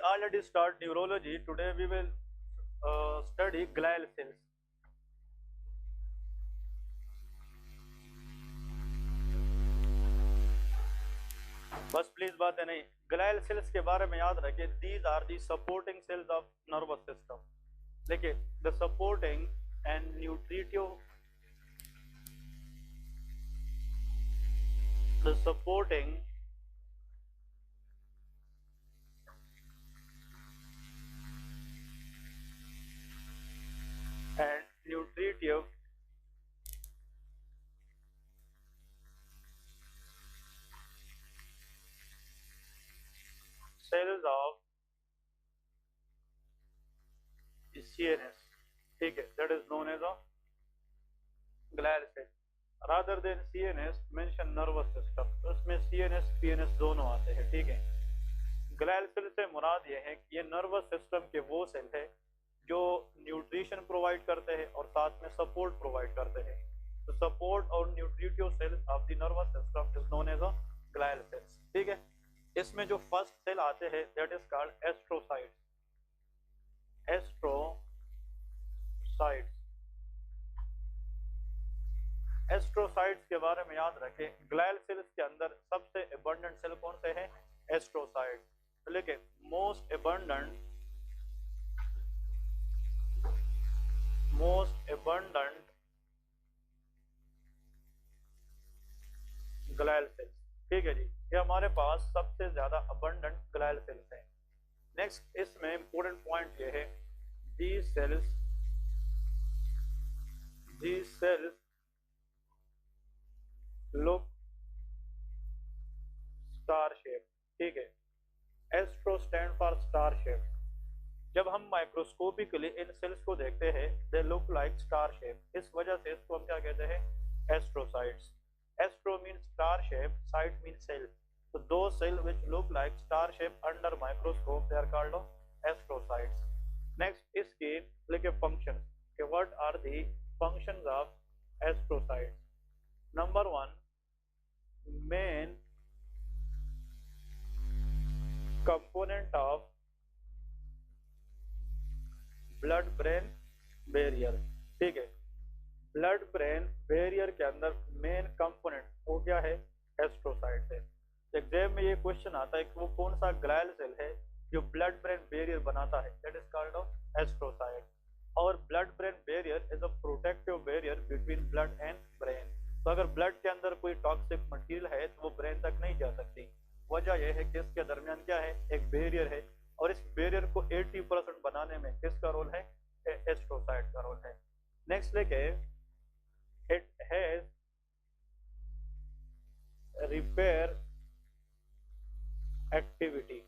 already start neurology. Today we will study glial cells. बस please बात है नहीं, ग्लायल सेल्स के बारे में याद रखिए, these are the supporting cells of nervous system. देखिए, the supporting and nutritive, the supporting and nutritive cells of CNS, ठीक है, that is known as a glial cell. Rather than CNS mention nervous system, तो इसमें CNS PNS दोनों आते हैं, ठीक है. ग्लायल सेल से मुराद ये है कि ये नर्वस सिस्टम के वो सेल है जो न्यूट्रिशन प्रोवाइड करते हैं और साथ में सपोर्ट प्रोवाइड करते हैं. तो सपोर्ट और nutritive cells of the nervous system is known as a glial cells, ठीक है. इसमें जो फर्स्ट सेल आते हैं that is called astrocytes. Astrocytes, astrocytes के बारे में याद रखें. ग्लायल सेल्स के अंदर सबसे एबंडेंट सेल कौन से हैं? एस्ट्रोसाइट. तो लेकिन मोस्ट एबंडेंट ग्लायल सेल्स, ठीक है जी, ये हमारे पास सबसे ज्यादा अबंडेंट ग्लायल सेल्स हैं. नेक्स्ट इसमें इंपॉर्टेंट पॉइंट ये है, these cells look star shape, ठीक है. Astro stand for star shape. जब हम माइक्रोस्कोपिकली इन सेल्स को देखते हैं they look like star shape. इस वजह से इसको हम क्या कहते हैं? Astrocytes. Astro means star shape, cyte means cell. So those cells which look like star shape under microscope, they are called astrocytes. Next is the functions. Okay, what are the functions of astrocytes? Number one, main component of blood brain barrier, ठीक है. Blood brain barrier के अंदर main component वो क्या है? Astrocyte है. Exam में ये क्वेश्चन आता है कि वो कौन सा ग्लायल सेल है जो ब्लड ब्रेन बैरियर बनाता है? That is called astrocyte. और blood brain barrier is a protective barrier between blood and brain. तो अगर ब्लड के अंदर कोई टॉक्सिक मटेरियल है तो वो ब्रेन तक नहीं जा सकती. वजह यह है कि इसके दरमियान क्या है? एक बैरियर है. और इस बैरियर को 80% बनाने में किसका रोल है? एस्ट्रोसाइट का रोल है. नेक्स्ट लेके, इट हैज रिपेयर एक्टिविटी,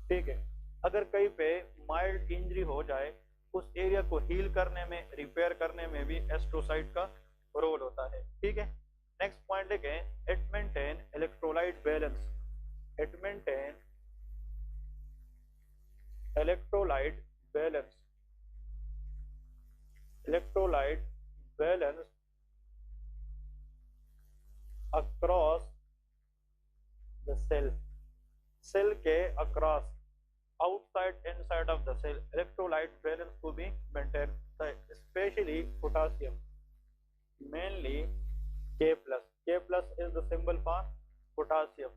ठीक है. अगर कहीं पे माइल्ड इंजरी हो जाए उस एरिया को हील करने में, रिपेयर करने में भी एस्ट्रोसाइट का रोल होता है, ठीक है. नेक्स्ट पॉइंट देखें, it maintain electrolyte balance. It maintain electrolyte balance, electrolyte balance across the cell. Cell के across, outside inside of the cell, electrolyte balance to be maintained, especially potassium, mainly K+. K+ is the symbol for potassium.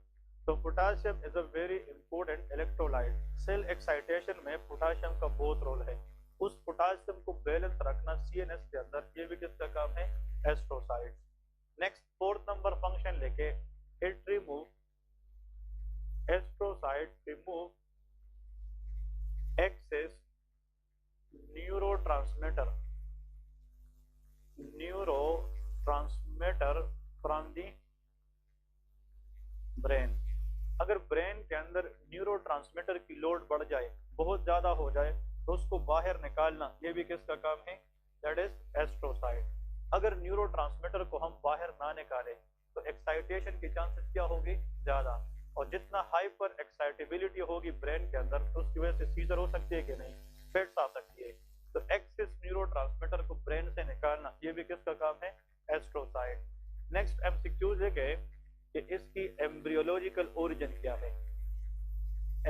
So potassium is a very important electrolyte. Cell excitation में potassium का बहुत role है. उस potassium को balance रखना CNS के अंदर, ये भी किसका काम है? Astrocytes. Next fourth number function लेके, it remove, astrocyte remove excess neurotransmitter from the brain. अगर ब्रेन के अंदर न्यूरोट्रांसमीटर की लोड बढ़ जाए, बहुत ज्यादा हो जाए, तो उसको बाहर निकालना ये भी किसका काम है? That is astrocyte. अगर न्यूरोट्रांसमीटर को हम बाहर ना निकालें तो एक्साइटेशन की चांसेस क्या होगी? ज्यादा. और जितना हाइपर एक्साइटेबिलिटी होगी ब्रेन के अंदर तो उसकी वजह से सीजर हो सकती है कि नहीं? फिट्स आ सकती है. तो एक्सेस न्यूरोट्रांसमीटर को ब्रेन से निकालना ये भी किसका काम है? एस्ट्रोसाइट. नेक्स्ट एमसीक्यूज है कि इसकी एम्ब्रियोलॉजिकल ओरिजिन क्या है?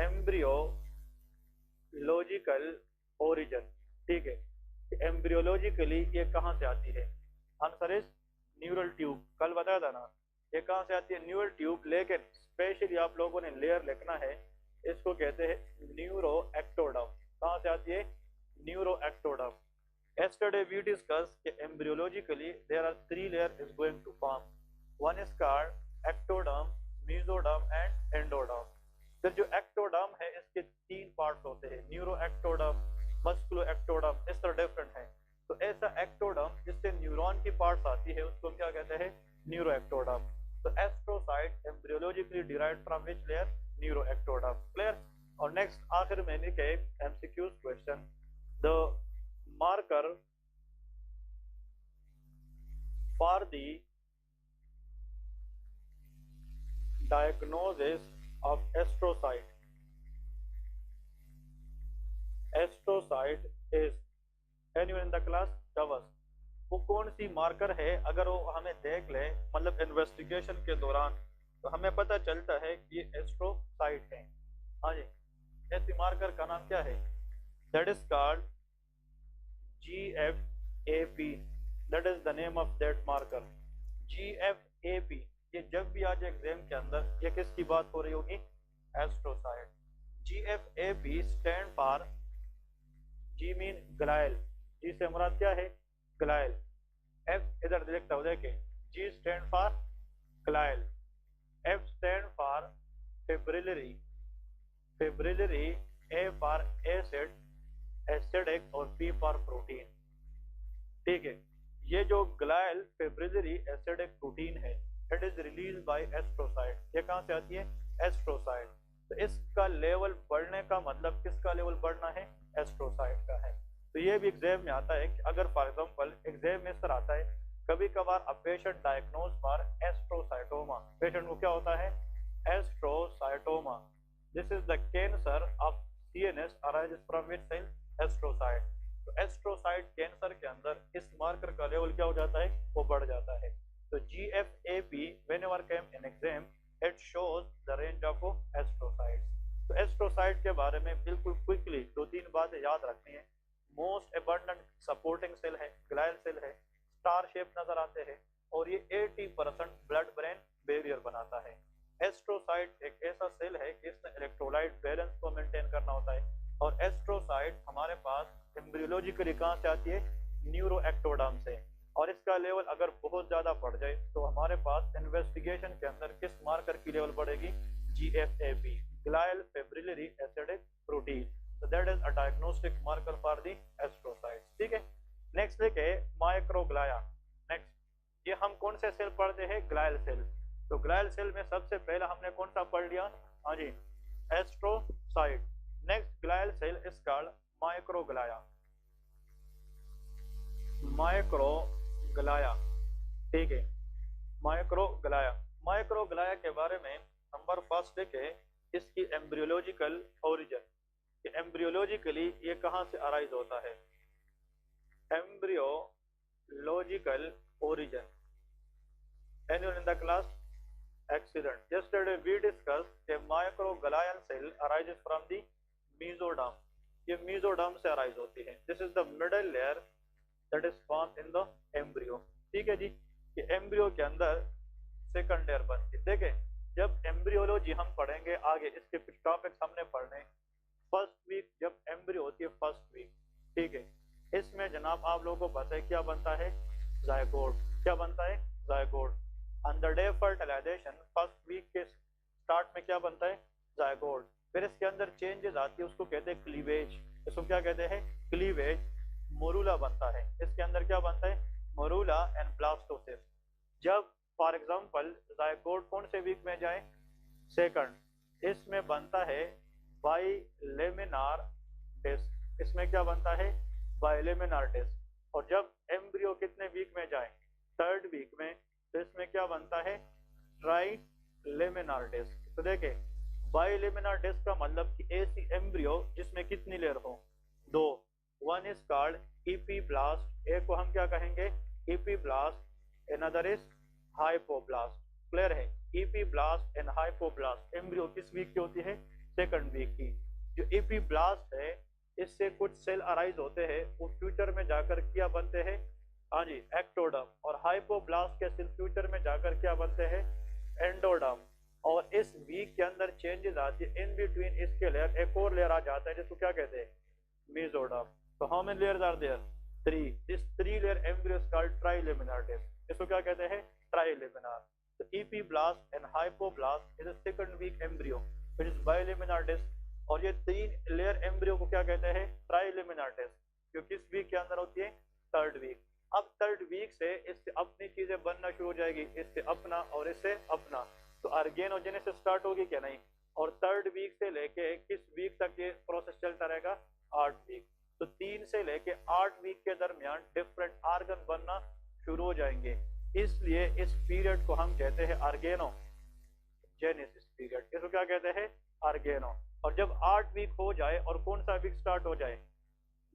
एम्ब्रियो एम्ब्रियोलॉजिकल ओरिजिन, ठीक है, एम्ब्रियोलॉजिकली ये कहाँ से आती है? Answer is neural tube. कल बताया था ना, ये कहाँ से आती है? Neural tube. लेकिन स्पेशली आप लोगों ने लेयर लिखना है, इसको कहते हैं न्यूरो एक्टोडर्म। कहाँ से आती है? Neuro ectoderm. Yesterday we discussed that embryologically there are three layers is going to form. One is called ectoderm, mesoderm and endoderm. फिर जो एक्टोडर्म है इसके तीन पार्ट्स होते हैं, न्यूरो एक्टोडर्म, मस्कुलो एक्टोडर्म, इस तरह डिफरेंट है। तो ऐसा एक्टोडर्म जिससे न्यूरॉन की पार्ट्स आती है उसको क्या कहते हैं? Neuro ectoderm. तो astrocyte embryologically derived from which layer? Neuro ectoderm. Clear? और नेक्स्ट आखिर में लिखे MCQ question, the marker for the diagnosis of astrocyte. Astrocyte is anyone in the class? Covers. वो कौन सी मार्कर है? अगर वो हमें देख ले मतलब इन्वेस्टिगेशन के दौरान तो हमें पता चलता है कि ये एस्ट्रोसाइट है। हाँ जी, ऐसी मार्कर का नाम क्या है? That is called GFAP, that is the name of that marker, GFAP। ये जब भी आज एग्जाम के अंदर ये किसकी बात हो रही होगी? Astrocyte. GFAP stand for, G mean glial, G से मुराद क्या है? ग्लायल। F इधर देखता हो देखे, G stand for glial, F stand for fibrillary, fibrillary, A for acid, acidic और P फॉर प्रोटीन। ठीक है, ये जो ग्लायल फिब्रिलरी एसिडिक प्रोटीन है it is release by astrocyte. ये कहाँ से आती है? एस्ट्रोसाइट। तो इसका लेवल बढ़ने का मतलब किसका लेवल बढ़ना है? एस्ट्रोसाइट का है। तो ये भी एग्जाम में आता है कि अगर फॉर एग्जांपल एग्जाम में सर आता है कभी कभार a patient diagnose for astrocytoma, patient को क्या होता है? Astrocytoma. This is the cancer of CNS arises from which cell? Astrocyte. तो एस्ट्रोसाइट कैंसर के अंदर इस मार्कर का लेवल क्या हो जाता है? वो बढ़ जाता है। तो GFAP whenever came in exam it shows the range of astrocytes। तो एस्ट्रोसाइट के बारे में बिल्कुल क्विकली दो तीन बातें याद रखनी है। मोस्ट एबंडेंट सपोर्टिंग सेल है, ग्लायल सेल है, स्टार शेप नजर आते हैं और ये 80% ब्लड ब्रेन बैरियर बनाता है। एस्ट्रोसाइट एक ऐसा सेल है कि इसने इलेक्ट्रोलाइट बैलेंस को मेंटेन करना होता है और एस्ट्रोसाइट हमारे पास एम्ब्रियोलॉजिकली कहाँ से आती है? न्यूरो एक्टोडर्म से। और इसका लेवल अगर बहुत ज्यादा बढ़ जाए तो हमारे पास इन्वेस्टिगेशन के अंदर किस मार्कर की लेवल बढ़ेगी? GFAP, glial fibrillary acidic protein. so that is a diagnostic marker for the astrocytes। ठीक है, नेक्स्ट लिखे माइक्रोग्लाया। नेक्स्ट ये हम कौन से सेल पढ़ते हैं? Glial cell. तो ग्लायल सेल में सबसे पहला हमने कौन सा पढ़ लिया? हाँ जी, astrocyte. Next glial cell is called microglia, microglia. ठीक है, माइक्रोग्लाया। माइक्रोग्लाया के बारे में नंबर फर्स्ट लिखे इसकी एम्ब्रियोलॉजिकल ओरिजिन। एम्ब्रियोलॉजिकली ये कहाँ से अराइज होता है? Embryological origin. Anyone in the class? Excellent. Yesterday we discussed a microglial cell arises from the mesoderm। ये mesoderm से arise होती है। This is the middle layer that is formed in the embryo। ठीक है जी, ये embryo के अंदर सेकंड लेयर बनती है। देखें, जब एम्ब्रियोलॉजी हम पढ़ेंगे आगे, इसके कुछ टॉपिक्स हमने पढ़ने। फर्स्ट वीक जब एम्ब्रियो होती है, फर्स्ट वीक, ठीक है, इसमें जनाब आप लोगों को पता है क्या बनता है? जायगोट। क्या बनता है? Zygote. Under day fertilization first week के स्टार्ट में क्या बनता है? जायगोट। फिर इसके अंदर चेंजेस आती है, उसको कहते हैं क्लीवेज। इसको क्या कहते हैं? क्लीवेज। मोरूला बनता है, इसके अंदर क्या बनता है? Morula and blastocyst. जब फॉर एग्जांपल जायगोट कौन से वीक में जाए? सेकंड। इसमें बनता है बाइलेमिनार डिस्क। इसमें क्या बनता है? Bilaminar disc. और जब एम्ब्रियो कितने वीक में जाए? थर्ड वीक में। तो इसमें क्या बनता है? ट्राइलेमिनार डिस्क। तो देखे, बाइलेमिनार डिस्क का मतलब कि ऐसी एम्ब्रियो जिसमें कितनी लेयर हो? दो। वन इज कॉल्ड इपीब्लास्ट, एक को हम क्या कहेंगे? Epiblast. Another is hypoblast. Clear है? Epiblast and hypoblast. एम्ब्रियो किस वीक की होती है? सेकंड वीक की। जो इपीब्लास्ट है इससे कुछ सेल अराइज होते हैं, वो फ्यूचर में जाकर क्या बनते हैं, हाँ जी एक्टोडर्म, और हाइपोब्लास्ट के सेल फ्यूचर में जाकर क्या बनते हैं, एंडोडर्म। और इस वीक के अंदर चेंजेस आती है, इन बिटवीन इसके लेयर एक और लेयर आ जाता है जिसको क्या कहते हैं, मेसोडर्म। तो how many layers are there, 3। This 3 layer embryo is called trilaminar disc, इसको क्या कहते हैं, ट्राइलेमिनार। तो epiblast and hypoblast is a second week embryo which is bilaminar disc, और ये 3 लेयर एम्ब्रियो को क्या कहते हैं, ट्राइलेमिनार डिस्क, जो किस वीक के अंदर होती है, 3rd वीक। अब 3rd वीक से इससे अपनी चीजें बनना शुरू हो जाएगी, इससे अपना और इससे अपना, तो ऑर्गेनोजेनेसिस स्टार्ट होगी क्या, नहीं। और 3rd वीक से लेके किस वीक तक ये प्रोसेस चलता रहेगा, 8 वीक। तो 3 से लेके 8 वीक के दरमियान डिफरेंट ऑर्गन बनना शुरू हो जाएंगे, इसलिए इस पीरियड को हम कहते हैं ऑर्गेनोजेनेसिस पीरियड। इसको क्या कहते हैं, ऑर्गेनो। और जब 8 वीक हो जाए और कौन सा वीक स्टार्ट हो जाए,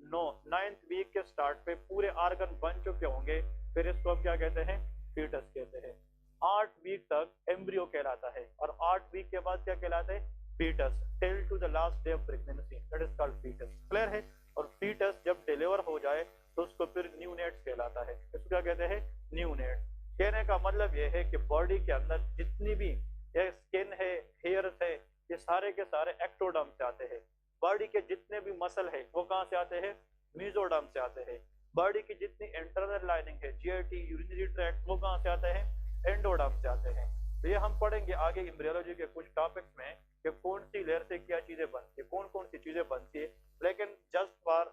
9th वीक के स्टार्ट पे पूरे ऑर्गन बन चुके होंगे, फिर इसको हम क्या कहते हैं, फीटस कहते हैं। 8 वीक तक एम्ब्रियो कहलाता है, और 8 वीक के बाद क्या कहलाता है, foetus, till to the last day of pregnancy, that is called foetus. Clear है। और फीटस जब डिलीवर हो जाए तो उसको फिर न्यूनेट कहलाता है। इसको क्या कहते हैं, न्यूनेट। कहने का मतलब यह है कि बॉडी के अंदर जितनी भी स्किन है, हेयर्स है, ये सारे के सारे एक्टोडर्म से आते हैं। बॉडी के जितने भी मसल है वो कहाँ से आते हैं, मेसोडर्म से आते हैं। बॉडी की जितनी इंटरनल लाइनिंग है, जीआईटी, यूरिनरी ट्रैक्ट, वो कहाँ से आते हैं, एंडोडर्म से आते हैं। तो ये हम पढ़ेंगे आगे एम्ब्रियोलॉजी के कुछ टॉपिक्स में कि कौन सी लेयर से क्या चीजें बनती है, कौन कौन सी चीजें बनती है। लेकिन just for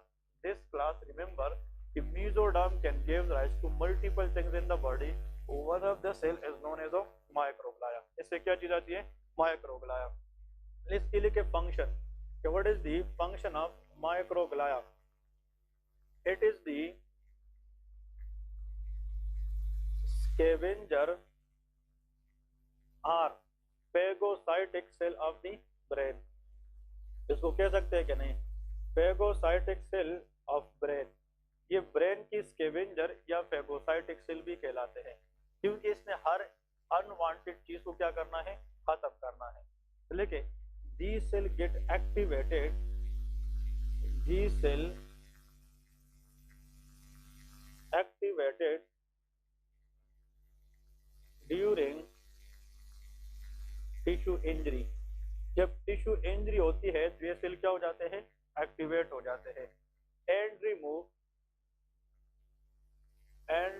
this class remember कि mesoderm can give rise to multiple things in the body. One of the cell is known as a microglia. इससे क्या चीज आती है, माइक्रोग्लाया। इसके लिए के function, what is the function of microglia? It is the scavenger or phagocytic cell of the brain. इसको कह सकते हैं कि नहीं, phagocytic cell of brain। ये ब्रेन की स्केवेंजर या फेगोसाइटिक सेल भी कहलाते हैं, क्योंकि इसने हर अनवांटेड चीज को क्या करना है, खत्म करना है। लेकिन the cell get activated, the cell activated during tissue injury. जब टिश्यू इंजरी होती है तो ये सेल क्या हो जाते हैं, एक्टिवेट हो जाते हैं। एंड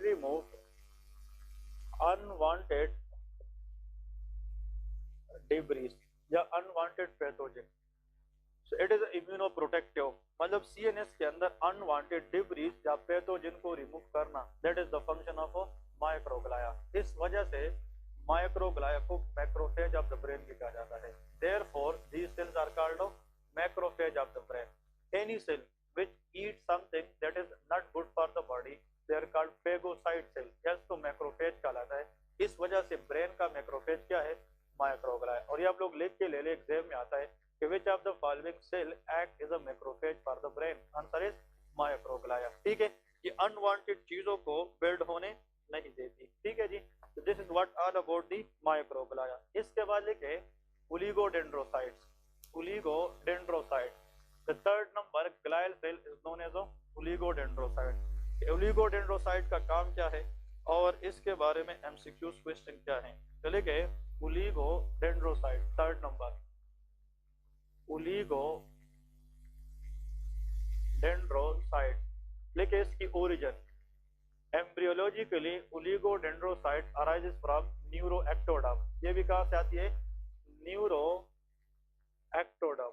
remove unwanted debris या unwanted pathogen. So it is immunoprotective, मतलब CNS के अंदर unwanted debris या पैथोजन को रिमूव करना, that is the function of माइक्रोग्लाया। इस वजह से माइक्रोग्लाया को मैक्रोफेज ऑफ द ब्रेन भी कहा जाता है। Therefore these cells are called macrophage of the brain. Any cell which eats something that is not good for the body, they are called phagocyte cell, yes, तो macrophage कहलाता है। इस वजह से ब्रेन का मैक्रोफेज क्या है, माइक्रोग्लाया। और ये आप लोग लिख के ले ले, एग्जाम में आता है कि which of the following cell act as a macrophage for the brain, answer is microglia. ठीक है, ये अनवांटेड चीजों को बिल्ड होने नहीं देती। ठीक है जी, तो this is what all about the microglia. इसके बाद लिखे oligodendrocytes, oligodendrocyte. The third number glial cell is known as oligodendrocyte. Oligodendrocyte का काम क्या है और इसके बारे में एमसीक्यू क्वेश्चन क्या है, चले गए। Oligodendrocyte, third number oligodendrocyte. लेके इसकी origin, एम्ब्रियोलॉजिकली oligodendrocyte arises from neuroectoderm. ये भी कहाँ से आती है, न्यूरोएक्टोडर्म।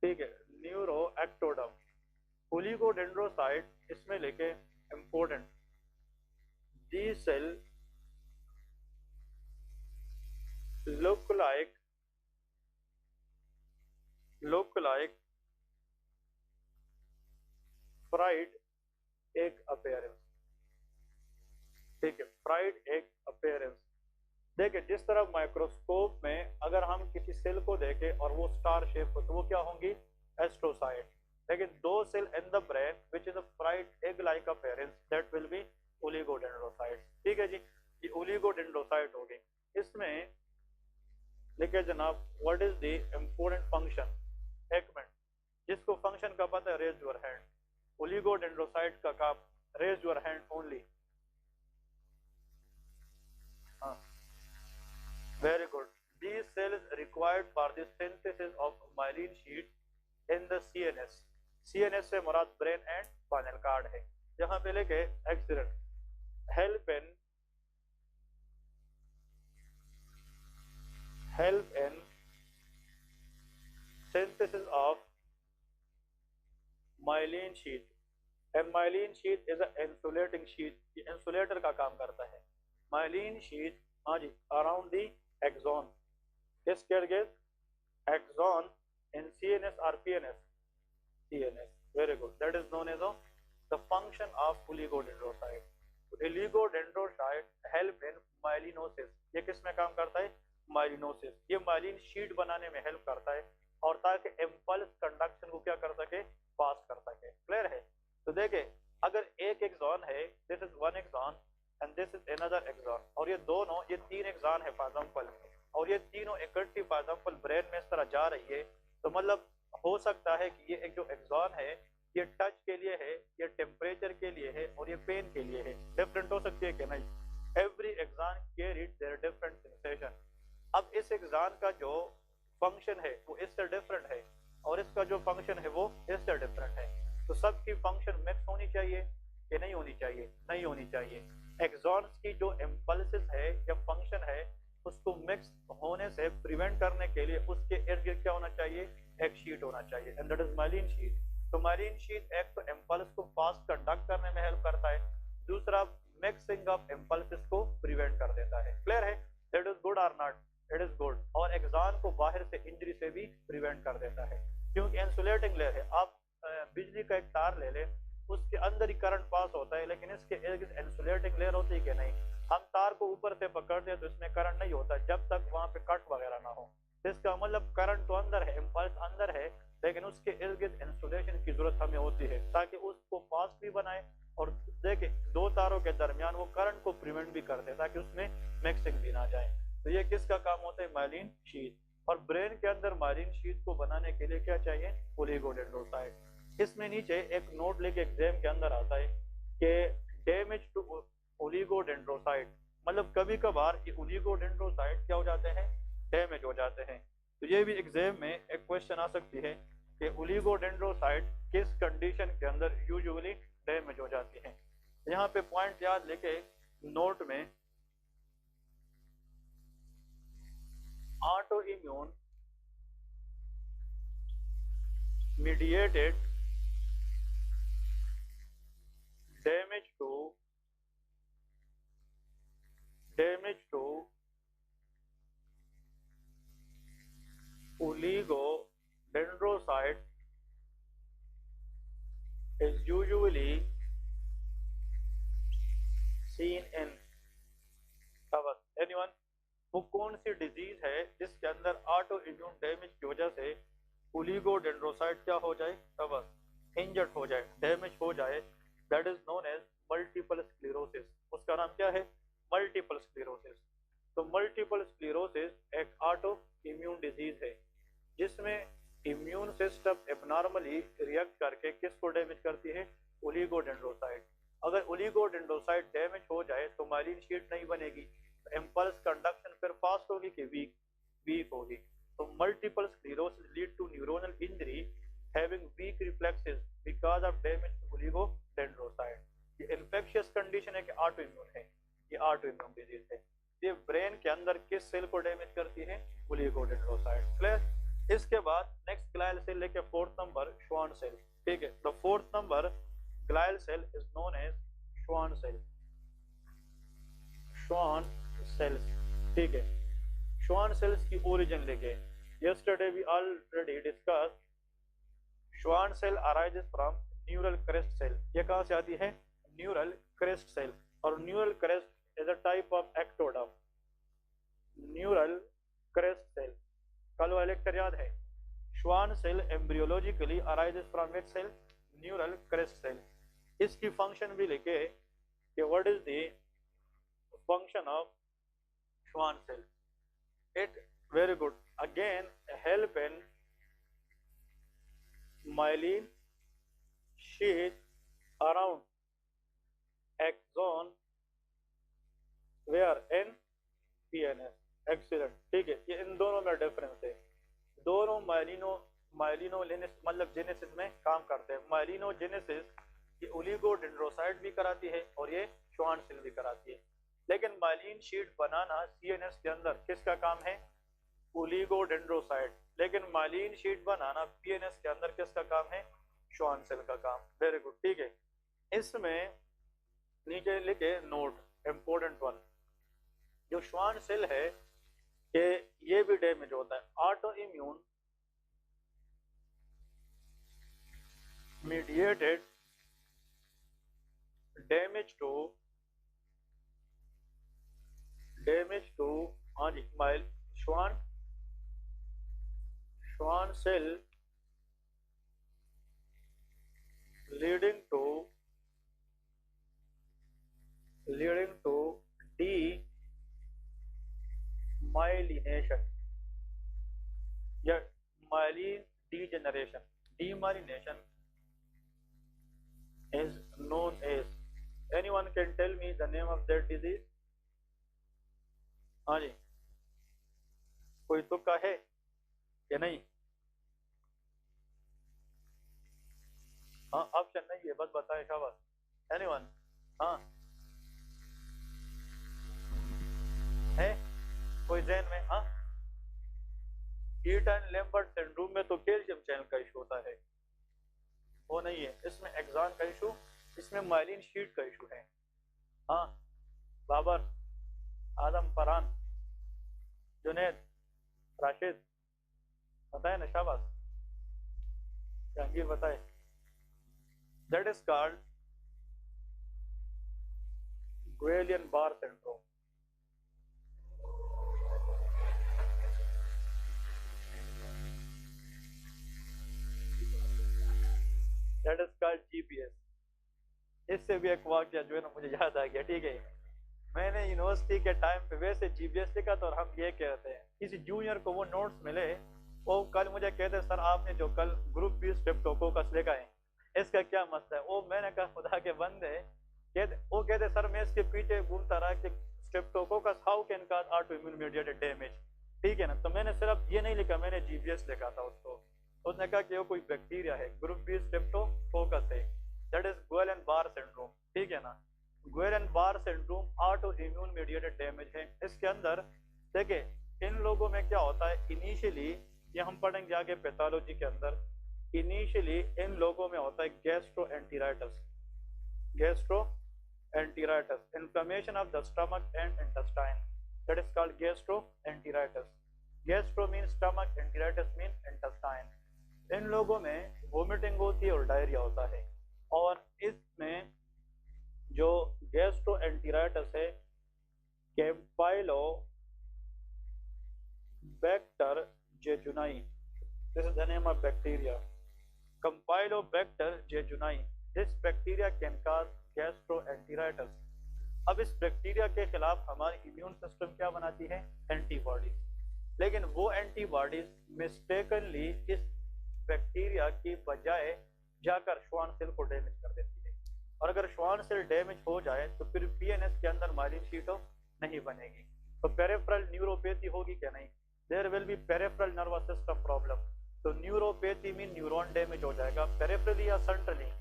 ठीक है, न्यूरोएक्टोडर्म। ओलिगोडेंड्रोसाइट इसमें लेके इंपॉर्टेंट, दी cell look like fried egg appearance। ठीक है, फ्राइड एग अपीयरेंस। देखिए जिस तरह माइक्रोस्कोप में अगर हम किसी सेल को देखें और वो स्टार शेप हो तो वो क्या होंगी, एस्ट्रोसाइट। लेकिन दो cell in the brain which is a fried egg like appearance, that will be oligodendrocyte. ठीक है जी, ये ओलिगोडेंड्रोसाइट होगी। इसमें लिखे जनाब, what is the important function, एक मिनट, जिसको फंक्शन का पता है रेज योर हैंड। ओलिगोडेंड्रोसाइट का काम रेज योर हैंड ओनली। हाँ, very good. These cells required for the synthesis of myelin sheet in the CNS। CNS से मुराद ब्रेन एंड स्पाइनल कार्ड है। यहाँ पे लेके accident help in synthesis of myelin sheet and myelin sheet is a insulating sheet। ये insulator का काम करता है। myelin sheet, हाँ जी, around the axon, किस gate axon in CNS or PNS? CNS, very good, that is known as the function of oligodendrocyte। oligodendrocyte help in myelinosis, ये किस में काम करता है? माइलिनोसिस। ये माइलिन शीट बनाने में हेल्प करता है और ताकि इम्पल्स कंडक्शन को क्या कर सके, पास कर सके। क्लियर है? तो देखे, अगर एक एक्सॉन है, this is one axon and this is another axon, और ये दोनों, ये तीन एक्सॉन है फॉर एग्जांपल, और ये तीनों इकट्ठी फॉर एग्जांपल ब्रेन में इस तरह जा रही है, तो मतलब हो सकता है कि ये एक जो एक्सॉन है ये टच के लिए है, ये टेम्परेचर के लिए है, और ये पेन के लिए है। डिफरेंट हो सकती है कि नहीं? Every axon carried their different sensation. अब इस एक्सॉन का जो फंक्शन है वो इससे डिफरेंट है, और इसका जो फंक्शन है वो इससे डिफरेंट है। तो सबकी फंक्शन मिक्स होनी चाहिए कि नहीं होनी चाहिए? नहीं होनी चाहिए। एक्सॉन्स की जो इम्पल्सेस है या फंक्शन है उसको मिक्स होने से प्रिवेंट करने के लिए उसके इर्द गिर्द क्या होना चाहिए? एक शीट होना चाहिए, and that is myelin sheath. तो माइलिन शीट एक तो इम्पल्स को फास्ट कंडक्ट करने में हेल्प करता है, दूसरा मिक्सिंग ऑफ इम्पल्सेस को प्रिवेंट कर देता है। क्लियर है? दैट इज गुड और नॉट? It is good. और एक्सॉन को बाहर से इंजरी से भी प्रिवेंट कर देता है, क्योंकि इंसुलेटिंग लेयर है। आप बिजली का एक तार ले लें, उसके अंदर ही करंट पास होता है, लेकिन इसके इंसुलेटिंग लेयर होती है कि नहीं? हम तार को ऊपर से पकड़ते हैं तो इसमें करंट नहीं होता जब तक वहां पे कट वगैरह ना हो। इसका मतलब करंट तो अंदर है, इम्पल्स अंदर है, लेकिन उसके इर्द गिर्द इंसुलेशन की जरूरत हमें होती है ताकि उसको फास्ट भी बनाए, और देखे दो तारों के दरमियान वो करंट को प्रिवेंट भी कर दे ताकि उसमें मिक्सिंग भी ना जाए। तो ये किसका काम होता है? Myelin sheath. और ब्रेन के अंदर माइलिन शीट को बनाने के लिए क्या चाहिए? ओलिगोडेंड्रोसाइट। इसमें नीचे एक नोट लेके एग्जाम के अंदर आता है कि डैमेज टू ओलिगोडेंड्रोसाइट, मतलब कभी कभार ये ओलिगोडेंड्रोसाइट क्या हो जाते हैं? डैमेज हो जाते हैं। तो ये भी एग्जाम में एक क्वेश्चन आ सकती है कि ओलिगोडेंड्रोसाइट किस कंडीशन के अंदर यूजुअली डैमेज हो जाती है। यहाँ पे पॉइंट याद लेके नोट में autoimmune mediated damage to oligodendrocyte is usually seen in anyone? वो कौन सी डिजीज है जिसके अंदर ऑटो इम्यून डैमेज की वजह से ओलिगोडेंड्रोसाइट क्या हो जाए? इंजर्ड हो जाए, डैमेज हो जाए। That is known as multiple sclerosis. उसका नाम क्या है? Multiple sclerosis. तो मल्टीपल स्क्लेरोसिस एक ऑटो इम्यून डिजीज है जिसमें इम्यून सिस्टम एबनॉर्मली रिएक्ट करके किसको डैमेज करती है? ओलिगोडेंड्रोसाइट। अगर ओलिगोडेंड्रोसाइट डैमेज हो जाए तो माइलिन शीट नहीं बनेगी, इम्पल्स कंडक्शन फिर फास्ट होगी कि वीक होगी। तो multiple sclerosis lead to neuronal injury having weak reflexes because of damage to oligodendrocyte. ये इन्फेक्शियस कंडीशन है कि ऑटो इम्यून है? ये ऑटो इम्यून डिजीज है। ये ब्रेन के अंदर किस सेल को डैमेज करती है? ओलिगोडेंड्रोसाइट। क्लियर? इसके बाद नेक्स्ट ग्लायल सेल लेके फोर्थ नंबर श्वान सेल। ठीक है, the fourth number glial cell is known as Schwann cell. Schwann cells, ठीक है। श्वान सेल्स की ओरिजिन लेके yesterday we already discussed Schwann cell arises from neural crest cell। ये कहाँ से आती है? Neural crest cell. और neural crest is a type of ectoderm. Neural crest cell, कल वाला लेक्चर याद है? Schwann cell embryologically arises from which cell? Neural crest cell. इसकी फंक्शन भी लेके कि what is the function of Schwann cell? It very good again help in myelin sheath around axon where in PNS। Excellent, ठीक है। ये इन दोनों में difference है। दोनों माइलिनोजेनेसिस मतलब जेनेसिस में काम करते हैं। माइलिनोजेनेसिस ये ओलिगोडेंड्रोसाइट भी कराती है और ये श्वान सेल भी कराती है। लेकिन माइलिन शीट बनाना सीएनएस के अंदर किसका काम है? ओलिगोडेंड्रोसाइट। लेकिन माइलिन शीट बनाना पीएनएस के अंदर किसका काम है? श्वान सेल का काम। वेरी गुड, ठीक है। इसमें नीचे लिखे नोट इंपोर्टेंट वन, जो श्वान सेल है कि ये भी डैमेज होता है। Auto immune mediated damage to हाँ जी माइल Schwann cell leading to demyelination या myelin degeneration। Demyelination is known as, anyone can tell me the name of that disease? हाँ जी, कोई तुक्का है या नहीं? हाँ, ऑप्शन नहीं है, बस बताए शाबाश। एनीवन? हाँ है कोई जहन में? हाँ, कीटन लैम्बर्ट सिंड्रोम में तो कैल्शियम चैनल का इशू होता है, वो नहीं है। इसमें एक्सॉन का इशू, इसमें माइलिन शीट का इशू है। हाँ, बाबर, आदम, फरहान, जुनैद, राशिद, बताए ना, शाबाश। जहांगीर बताए। That is called Guillain Barre syndrome. That is called GPS. इससे भी एक वाकया जो है ना मुझे याद आ गया, ठीक है। मैंने यूनिवर्सिटी के टाइम पे वैसे जीपीएस लिखा था और हम ये कहते हैं, किसी जूनियर को वो नोट्स मिले, वो कल मुझे कहते सर आपने जो कल ग्रुप बी स्ट्रेप्टोकोकस लिखा है इसका क्या मसला है? वो मैंने कहा खुदा के बंदे, वो कहते सर मैं इसके पीछे घूमता रहा कि Streptococcus how can cause auto immune mediated damage, ठीक है ना। तो मैंने सिर्फ ये नहीं लिखा, मैंने जीपीएस लिखा था उसको। उसने कहा कि वो कोई बैक्टीरिया है, ग्रुप बी स्ट्रेप्टोकोकस है, that is Guillain Barre syndrome, ठीक है ना। Guillain Barre syndrome auto immune mediated damage है। इसके अंदर देखिए इन लोगों में क्या होता है, इनिशियली ये हम पढ़ेंगे आगे पैथोलॉजी के अंदर, इनिशियली इन लोगों में होता है gastroenteritis, inflammation of the stomach and intestine, that is called gastroenteritis. Gastro mean stomach, enteritis mean intestine. इन लोगों में वोमिटिंग होती है और डायरिया होता है। और इसमें जो गैस्ट्रोएंटेराइटिस है, Campylobacter jejuni, this is the name of bacteria, Campylobacter jejuni. This bacteria can cause gastroenteritis. अब इस बैक्टीरिया के खिलाफ हमारी इम्यून सिस्टम क्या बनाती है? एंटीबॉडीज। लेकिन वो एंटीबॉडीज मिस्टेकनली इस बैक्टीरिया की बजाय जाकर श्वान सेल को डैमेज कर देती है। और अगर श्वान सेल डैमेज हो जाए तो फिर पीएनएस के अंदर माइलिन शीट नहीं बनेगी, तो पेरिफेरल न्यूरोपैथी होगी क्या? नहीं, there will be peripheral nervous system problem. तो न्यूरोपैथी मीन न्यूरॉन डैमेज हो जाएगा, पेरिफेरली या सेंट्रली?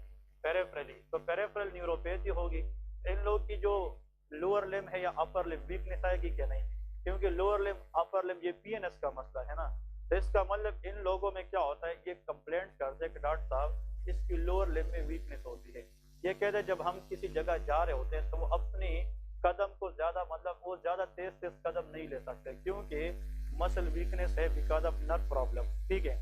पेरिफेरली। तो पेरिफेरल न्यूरोपैथी होगी। इन लोग की जो लोअर लिम्ब है या अपर लिम्ब वीकनेस आएगी क्या? नहीं, क्योंकि लोअर लिम्ब अपर लिम्ब ये पीएनएस का मसला है ना। तो इसका मतलब इन लोगों में क्या होता है, ये कंप्लेंट करते हैं कि डॉक्टर साहब इसकी लोअर लिम्ब में वीकनेस होती है। ये कहते हैं जब हम किसी जगह जा रहे होते हैं तो वो अपनी कदम को ज्यादा मतलब वो ज्यादा तेज कदम नहीं ले सकते, क्योंकि मसल वीकनेस है बिकॉज ऑफ नर्व प्रॉब्लम, ठीक है।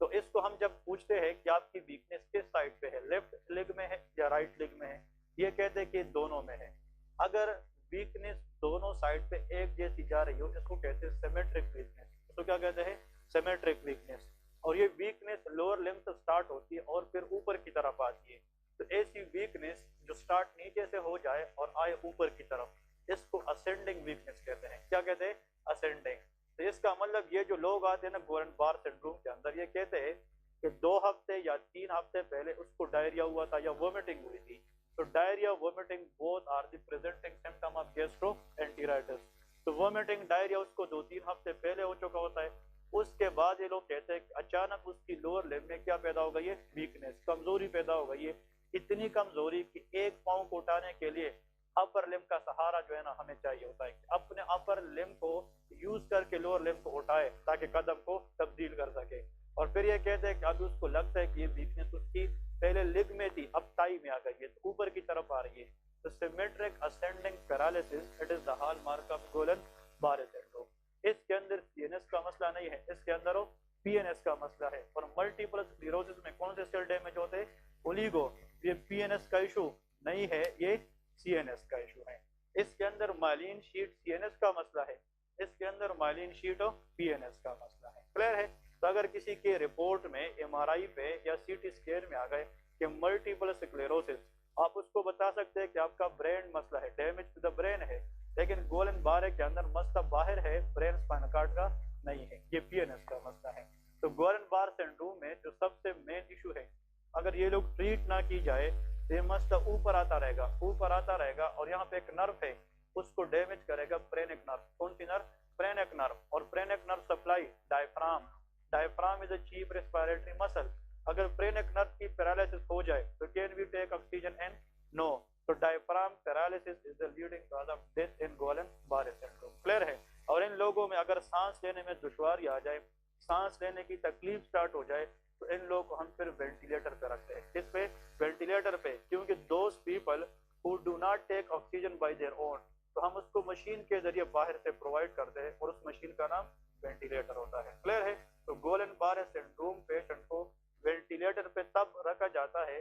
तो इसको हम जब पूछते हैं कि आपकी वीकनेस किस साइड पे है, लेफ्ट लेग में है या राइट लेग में है, ये कहते हैं कि दोनों में है। अगर वीकनेस दोनों साइड पे एक जैसी जा रही हो इसको कहते हैं सिमेट्रिक वीकनेस। इसको क्या कहते हैं? Symmetric weakness. और ये वीकनेस लोअर लिम्ब से स्टार्ट होती है और फिर ऊपर की तरफ आती है। तो ऐसी वीकनेस जो स्टार्ट नीचे से हो जाए और आए ऊपर की तरफ, इसको असेंडिंग वीकनेस कहते हैं। क्या कहते हैं? असेंडिंग। तो इसका मतलब ये जो लोग आते हैं ना गुएलियन बार सिंड्रोम के अंदर, ये कहते हैं कि 2 हफ्ते या 3 हफ्ते पहले उसको डायरिया हुआ था या वोमिटिंग हुई थी, तो diarrhoea vomiting both are the presenting symptom of gastroenteritis. तो वोमिटिंग डायरिया उसको 2-3 हफ्ते पहले हो चुका होता है। उसके बाद ये लोग कहते हैं कि अचानक उसकी लोअर लिम्ब में क्या पैदा हो गई है, वीकनेस, कमजोरी पैदा हो गई है। इतनी कमजोरी कि एक पाँव को उठाने के लिए अपर लिम्ब का सहारा जो है ना हमें चाहिए होता है, अपने अपर लिम्ब को यूज करके लोअर लिम्ब को उठाए ताकि कदम को तब्दील कर सके। और फिर ये कहते हैं कि अभी उसको लगता है कि ये वीकनेस उसकी पहले लिग में थी, अब टाई में आ गई है, तो ऊपर की तरफ आ रही है। तो symmetric ascending paralysis it is the hallmark of Guillain Barre syndrome. इसके अंदर सीएनएस का मसला नहीं है, इसके अंदर वो पीएनएस का मसला है। और मल्टीपल स्क्लेरोसिस में कौन से सेल डैमेज होते हैं, ओलिगो। ये पीएनएस का इशू नहीं है, ये सीएनएस का इशू है। इसके अंदर माइलिन शीट सीएनएस का मसला है, इसके अंदर माइलिन शीट और पीएनएस का मसला है। क्लियर है। तो अगर किसी के रिपोर्ट में एमआरआई पे या सीटी स्कैन में आ गए कि मल्टीपल स्क्लेरोसिस, आप उसको बता सकते हैं कि आपका ब्रेन मसला है, डैमेज टू द ब्रेन है। लेकिन गुएलेन-बारे के अंदर मसला बाहर है, ब्रेन स्पाइनल कॉर्ड का नहीं है, ये पीएनएस का मसला है। तो गुएलेन-बारे सिंड्रोम में जो सबसे मेन इशू है, अगर ये लोग ट्रीट ना की जाए तो ये मसला ऊपर आता रहेगा, ऊपर आता रहेगा। और यहाँ पे एक नर्व है, उसको डैमेज करेगा प्रेनिक नर्व। कौन सी नर्व, प्रेनिक नर्व। और phrenic nerve supply diaphragm, diaphragm is a chief respiratory muscle. अगर प्रेनिक नर्व की पैरालिसिस हो जाए तो can we take oxygen and no. तो diaphragm paralysis is the leading cause of death in Guillain-Barre syndrome. Clear है। और इन लोगों में अगर सांस लेने में दुश्वारी आ जाए, सांस लेने की तकलीफ स्टार्ट हो जाए, तो इन लोगों को हम फिर वेंटिलेटर पे रखते हैं। किस पे, वेंटिलेटर पे। क्योंकि those people who do not take oxygen by their own, तो हम उसको मशीन के जरिए बाहर से प्रोवाइड करते हैं और उस मशीन का नाम वेंटिलेटर होता है। क्लियर है। तो गुएलेन-बारे सिंड्रोम पेशेंट को वेंटिलेटर पे तब रखा जाता है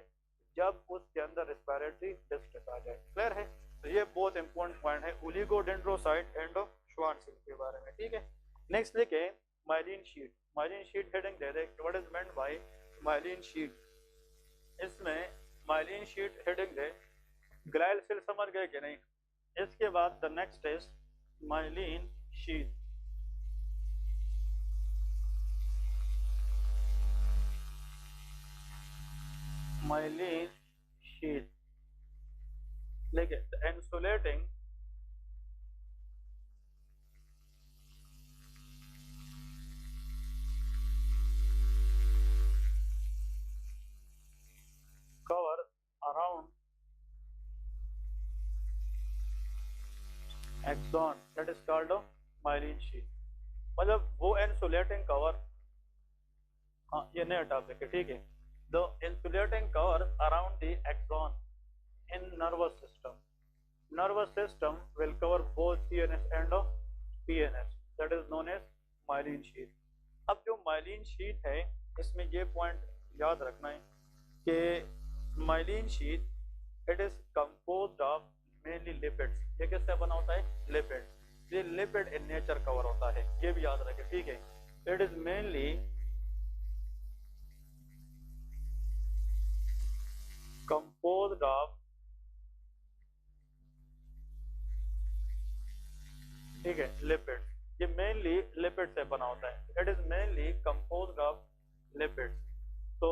जब उसके अंदर रेस्पिरेटरी डिस्ट्रेस आ जाए। क्लियर है। तो ये बहुत इंपॉर्टेंट पॉइंट है ओलिगोडेंड्रोसाइट एंड श्वान सेल के बारे में। ठीक है। नेक्स्ट लिखे myelin sheath. Myelin sheath heading they they, what is meant by myelin sheath. इसमें माइलिन शीट हेडिंग दे, ग्लाइल सेल समझ गए कि नहीं। इसके बाद the next is myelin sheath. Myelin sheath लिखे, insulating cover around axon that is called a myelin sheet। मतलब वो इंसुलेटिंग कवर, हाँ ये नया टॉपिक है। ठीक है। The insulating cover around the axon in nervous system. Nervous system will cover both CNS and PNS, that is known as myelin sheath. अब जो माइलिन शीट है, इसमें ये पॉइंट याद रखना है कि myelin sheath it is composed of mainly lipids. ये किससे बना होता है, लिपिड। ये लिपिड इन नेचर कवर होता है, ये भी याद रखें। ठीक है। It is mainly composed of, ठीक है, लिपिड। ये मेनली लिपिड से बना होता है। It is mainly composed of lipid. तो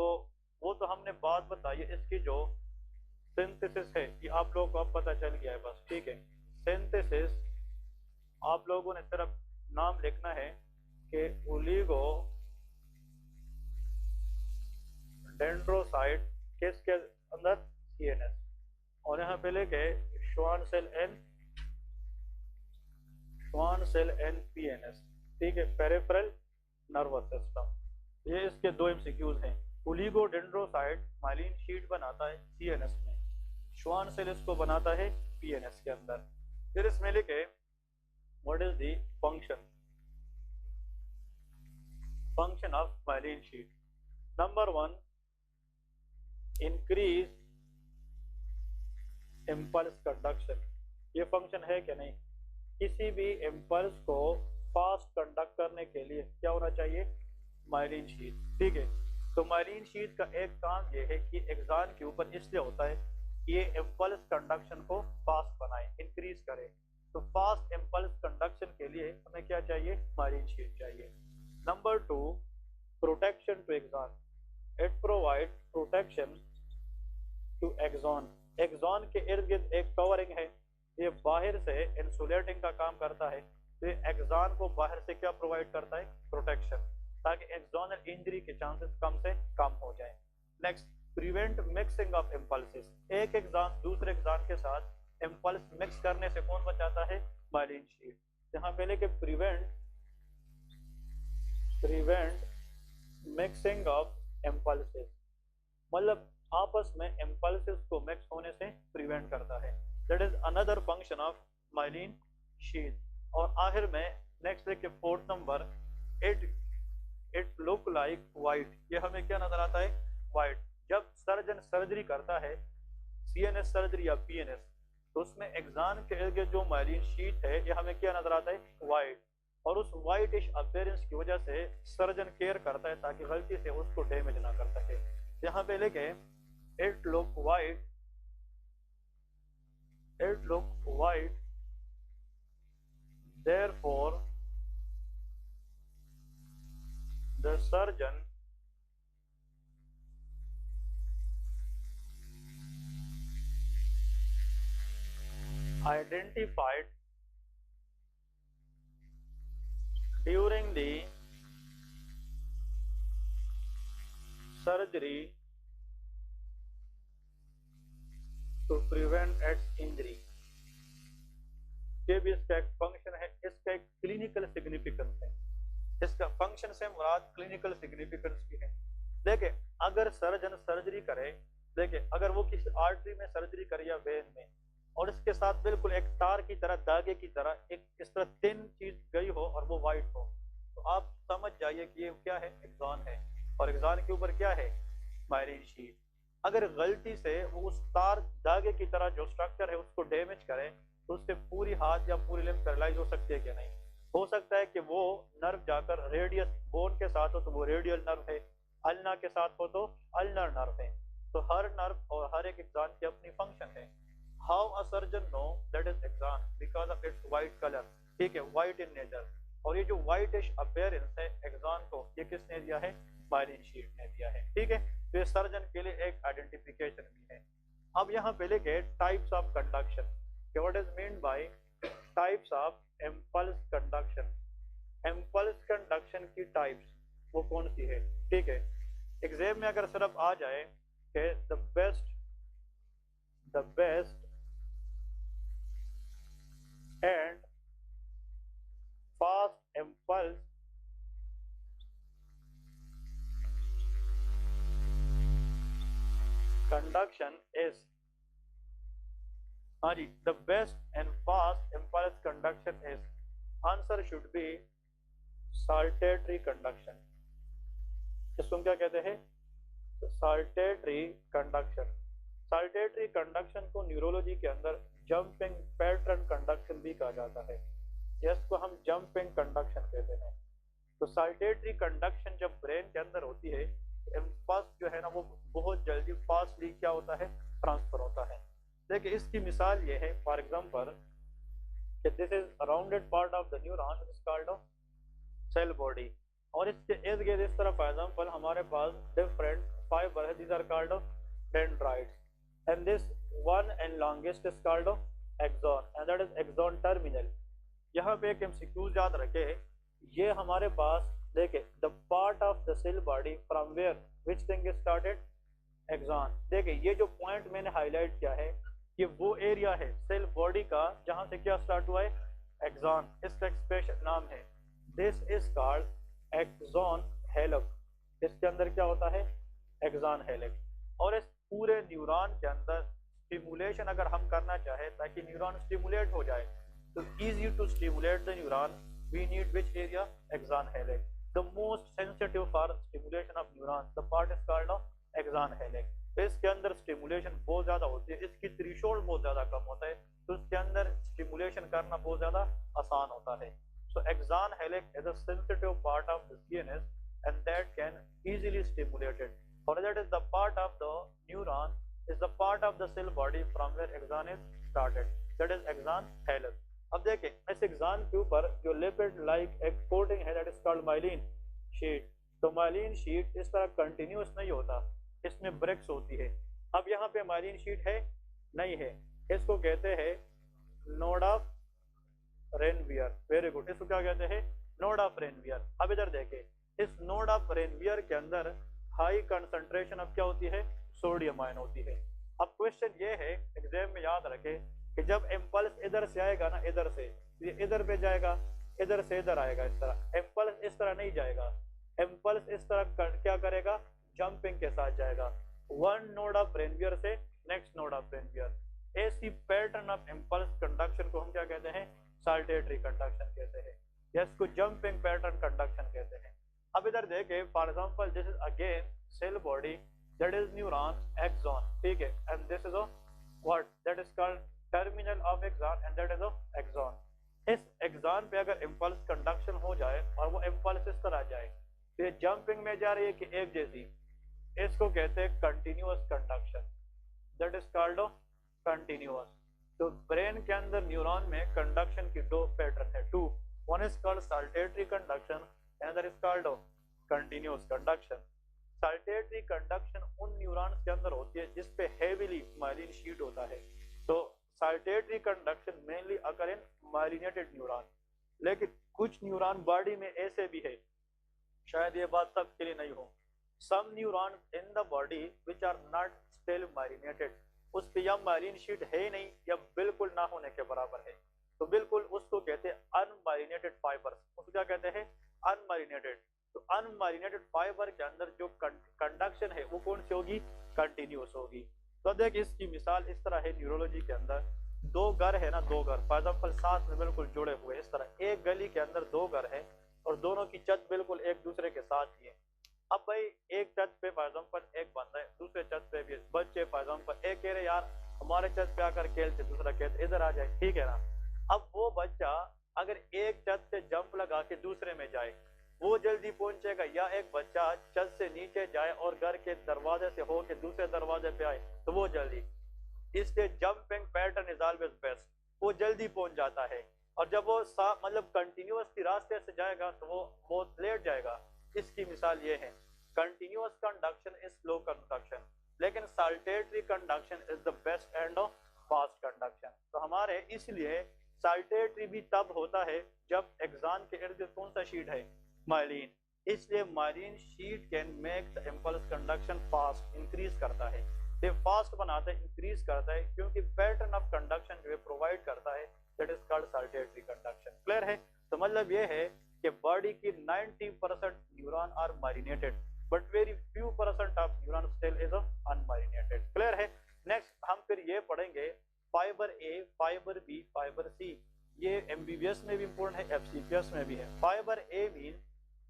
वो तो हमने बात बताई है, इसकी जो सिंथेसिस है ये आप लोगों को अब पता चल गया है बस। ठीक है। सिंथेसिस आप लोगों ने सिर्फ नाम लिखना है कि ओलिगो डेंड्रोसाइट किसके अंदर, सीएनएस। और यहाँ पे लेके श्वान सेल एंड पीएनएस। ठीक है, पेरिफेरल नर्वस सिस्टम। ये इसके दो एमसीक्यूज हैं। ओलिगोडेंड्रोसाइट माइलिन शीट बनाता है सीएनएस में, श्वान सेल इसको बनाता है पीएनएस के अंदर। फिर इसमें लिखे what is the function of myelin sheath. Number 1, increase impulse conduction. ये फंक्शन है क्या नहीं। किसी भी इम्पल्स को फास्ट कंडक्ट करने के लिए क्या होना चाहिए, माइलिन शीट। ठीक है। तो माइलिन शीट का एक काम ये है कि एक्सॉन के ऊपर इसलिए होता है कि ये इम्पल्स कंडक्शन को फास्ट बनाए, इंक्रीज करे। तो फास्ट इम्पल्स कंडक्शन के लिए हमें क्या चाहिए, माइलिन शीट चाहिए। Number 2, protection to axon. It provide protection to axon. Axon के इर्द गिर्द एक कवरिंग है, ये बाहर से इंसुलेटिंग का काम करता है। तो ये एक्सॉन को बाहर से क्या प्रोवाइड करता है? प्रोटेक्शन, ताकि एक्सोनल इंजरी के चांसेस कम से कम हो जाए। Next, prevent mixing of impulses. एक एक्सॉन दूसरे एक्सॉन के साथ इम्पल्स मिक्स करने से कौन बचाता है? Myelin sheath. यहाँ पे लेके प्रिवेंट मिक्सिंग ऑफ इम्पल्सेस, मतलब आपस में इम्पल्सेस को मिक्स होने से प्रिवेंट करता है। That is another function of myelin sheath. और आखिर में नेक्स्ट देखिए fourth number, it look like white. ये हमें क्या नजर आता है? वाइट। जब सर्जन सर्जरी करता है, सीएनएस सर्जरी या पीएनएस, तो उसमें एक्सॉन के इर्द गिर्द जो माइलिन शीट है ये हमें क्या नजर आता है? वाइट। और उस वाइटिश अपीयरेंस की वजह से सर्जन केयर करता है ताकि गलती से उसको डैमेज ना कर सके। यहाँ पे लेके it look white therefore the surgeon identified during the surgery to prevent its injury। ये भी इसका एक फंक्शन है, इसका एक क्लिनिकल सिग्निफिकेंस है। इसका फंक्शन से मुराद क्लिनिकल सिग्निफिकेंस भी है। देखिए अगर सर्जन सर्जरी करे, देखिए अगर वो किसी आर्टरी में सर्जरी करे या वेन में, और इसके साथ बिल्कुल एक तार की तरह, धागे की तरह एक इस तरह थिन चीज गई हो और वो वाइट हो, तो आप समझ जाइए कि ये क्या है? एक्सॉन है। और एक्सॉन के ऊपर क्या है? Myelin sheath. अगर गलती से वो उस तार धागे की तरह जो स्ट्रक्चर है उसको डैमेज करे, तो उससे पूरी हाथ या पूरी लिम्ब पैरालाइज हो सकती है क्या? नहीं। हो सकता है कि वो नर्व जाकर रेडियस बोन के साथ हो तो वो रेडियल नर्व है, अल्ना के साथ हो तो अल्नर नर्व है। तो हर नर्व और हर एक एक्सॉन की अपनी फंक्शन है। How a surgeon know that is axon? Because of its white colour. ठीक है, वाइट इन नेचर। और ये जो वाइटिश अपीयरेंस है एक्सॉन को, ये किसने दिया है? माइलिन शीट ने दिया है। ठीक है, तो ये सर्जन के लिए एक आइडेंटिफिकेशन भी है। अब यहाँ पे लेके types of conduction, what is meant by types of impulse conduction। impulse conduction की types वो कौन सी है? ठीक है, एग्जाम में अगर सिर्फ आ जाए कि the best and fast impulse conduction is, हाँ जी, the best and fast impulse conduction is, answer should be saltatory conduction। इसको क्या कहते हैं? saltatory conduction। saltatory conduction को न्यूरोलॉजी के अंदर जंपिंग पैटर्न कंडक्शन भी कहा जाता है। इसको हम जंपिंग कंडक्शन कहते हैं। तो saltatory conduction जब ब्रेन के अंदर होती है, इम्पल्स जो है ना वो बहुत जल्दी फास्टली क्या होता है? ट्रांसफर होता है। देखिए इसकी मिसाल ये है, फॉर एग्जांपल कि this is rounded part of the neuron is called cell body, और इसके इर्द गिर्द इस तरह फॉर एग्जांपल हमारे पास डिफरेंट फाइबर है, these are called dendrites, and this one and longest is called axon, and that is axon terminal. यहाँ पे एक एमसीक्यू याद रखे, ये हमारे पास देखिए the part of the cell body from where which thing is started? Axon. देखिए ये जो पॉइंट मैंने हाईलाइट किया है, ये वो एरिया है सेल बॉडी का जहां से क्या स्टार्ट हुआ है? एक्सॉन। इसका स्पेशल नाम है, this is called axon helix. इसके अंदर क्या होता है? Axon helix. और इस पूरे न्यूरॉन के अंदर स्टिमुलेशन अगर हम करना चाहे ताकि न्यूरॉन स्टिमुलेट हो जाए, तो easy to stimulate the neuron we need which area? Axon helix. The most sensitive for stimulation of neuron the part is called axon helix. तो इसके अंदर स्टिमुलेशन बहुत ज्यादा होती है, इसकी थ्रेशोल्ड बहुत ज्यादा कम होता है, तो इसके अंदर स्टिमुलेशन करना बहुत ज्यादा आसान होता है। So axon hillock is a sensitive part of the CNS and that can easily stimulated, or that is the part of the neuron is the part of the cell body from where axon is started, that is axon helix। अब देखें इस axon के ऊपर जो lipid like एक coating है that is called myelin sheet, तो myelin sheath इस तरह कंटिन्यूस नहीं होता, इसमें ब्रेक्स होती है। अब यहाँ पे माइलिन शीट है नहीं है, इसको कहते हैं node of Ranvier. Very good, इसको क्या कहते हैं? Node of Ranvier. अब इधर देखें, इस नोड ऑफ रेनवियर के अंदर हाई कंसंट्रेशन अब क्या होती है? सोडियम आयन होती है। अब क्वेश्चन ये है, एग्जाम में याद रखें कि जब इम्पल्स इधर से आएगा ना, इधर से ये इधर पे जाएगा, इधर से इधर आएगा, इस तरह इम्पल्स इस तरह नहीं जाएगा, इम्पल्स इस तरह क्या करेगा? जंपिंग के साथ जाएगा, वन नोड ऑफ रेनवियर से नेक्स्ट नोड ऑफ रेनवियर। ऐसी पैटर्न ऑफ इम्पल्स कंडक्शन को हम क्या कहते हैं? साल्टेटरी कंडक्शन कहते हैं, या इसको जंपिंग पैटर्न कंडक्शन कहते हैं। अब इधर देखें, for example this is again cell body, that is neuron axon, ठीक है, and this is a what that is called terminal of axon, and that is a axon. इस एक्सॉन पे अगर इम्पल्स कंडक्शन हो जाए और वो इम्पल्स इस तरह जाए, तो ये जंपिंग में जा रही है कि एक जैसी, इसको कहते हैं continuous conduction, that is called continuous. तो ब्रेन के अंदर न्यूरॉन में कंडक्शन की दो पैटर्न है, two, one is called saltatory conduction, another is called continuous conduction. Saltatory conduction उन न्यूरॉन्स के अंदर होती है जिस पे हेवीली माइलिन शीट होता है। तो साल्टेटरी कंडक्शन मेनली अकर इन माइलिनेटेड न्यूरॉन, लेकिन कुछ न्यूरॉन बॉडी में ऐसे भी है, शायद ये बात सबके लिए नहीं हो, some neurons in the body which are not still myelinated, उस पे या माइलिन शीट है ही नहीं या बिल्कुल ना होने के बराबर है, तो बिल्कुल उसको कहते हैं अनमाइलिनेटेड फाइबर्स। उसको क्या कहते हैं? अनमाइलिनेटेड। तो अनमाइलिनेटेड फाइबर के अंदर जो कंडक्शन है वो कौन सी होगी? कंटिन्यूअस होगी। तो देख, इसकी मिसाल इस तरह है, न्यूरोलॉजी के अंदर दो घर है ना, दो घर फॉर एग्जांपल साथ में बिल्कुल जुड़े हुए, इस तरह एक गली के अंदर दो घर है और दोनों की छत बिल्कुल एक दूसरे के साथ ही है। अब भाई एक छत पे फॉर एग्जांपल एक बंदा है, दूसरे छत पे भी बच्चे फॉर एग्जांपल एक कह रहे यार हमारे छत पे आकर खेलते, दूसरा कहते इधर आ जाए, ठीक है ना। अब वो बच्चा अगर एक छत से जंप लगा के दूसरे में जाए, वो जल्दी पहुंचेगा, या एक बच्चा छत से नीचे जाए और घर के दरवाजे से होके दूसरे दरवाजे पे आए तो वो जल्दी, इसलिए jumping pattern is always best, वो जल्दी पहुंच जाता है। और जब वो मतलब कंटिन्यूअसली रास्ते से जाएगा तो वो बहुत लेट जाएगा। इसकी मिसाल ये है, continuous conduction is slow conduction, लेकिन saltatory conduction is the best and of fast conduction. तो हमारे इसलिए साल्टेटरी भी तब होता है जब एक्सॉन के इर्द गिर्द कौन सा शीट है? माइलिन। इसलिए myelin sheath can make the impulse conduction fast, increase करता है, ये फास्ट बनाता है, इंक्रीज करता है, क्योंकि पैटर्न ऑफ कंडक्शन जो है प्रोवाइड करता है, that is called saltatory conduction. Clear है? तो मतलब ये है कि बॉडी की 90% neuron are myelinated, but very few % of neuron still is unmyelinated. Clear है? नेक्स्ट हम फिर ये पढ़ेंगे fibre A, fibre B, fibre C. ये एमबीबीएस में भी इंपॉर्टेंट है, एफसीपीएस में भी है। फाइबर ए मीन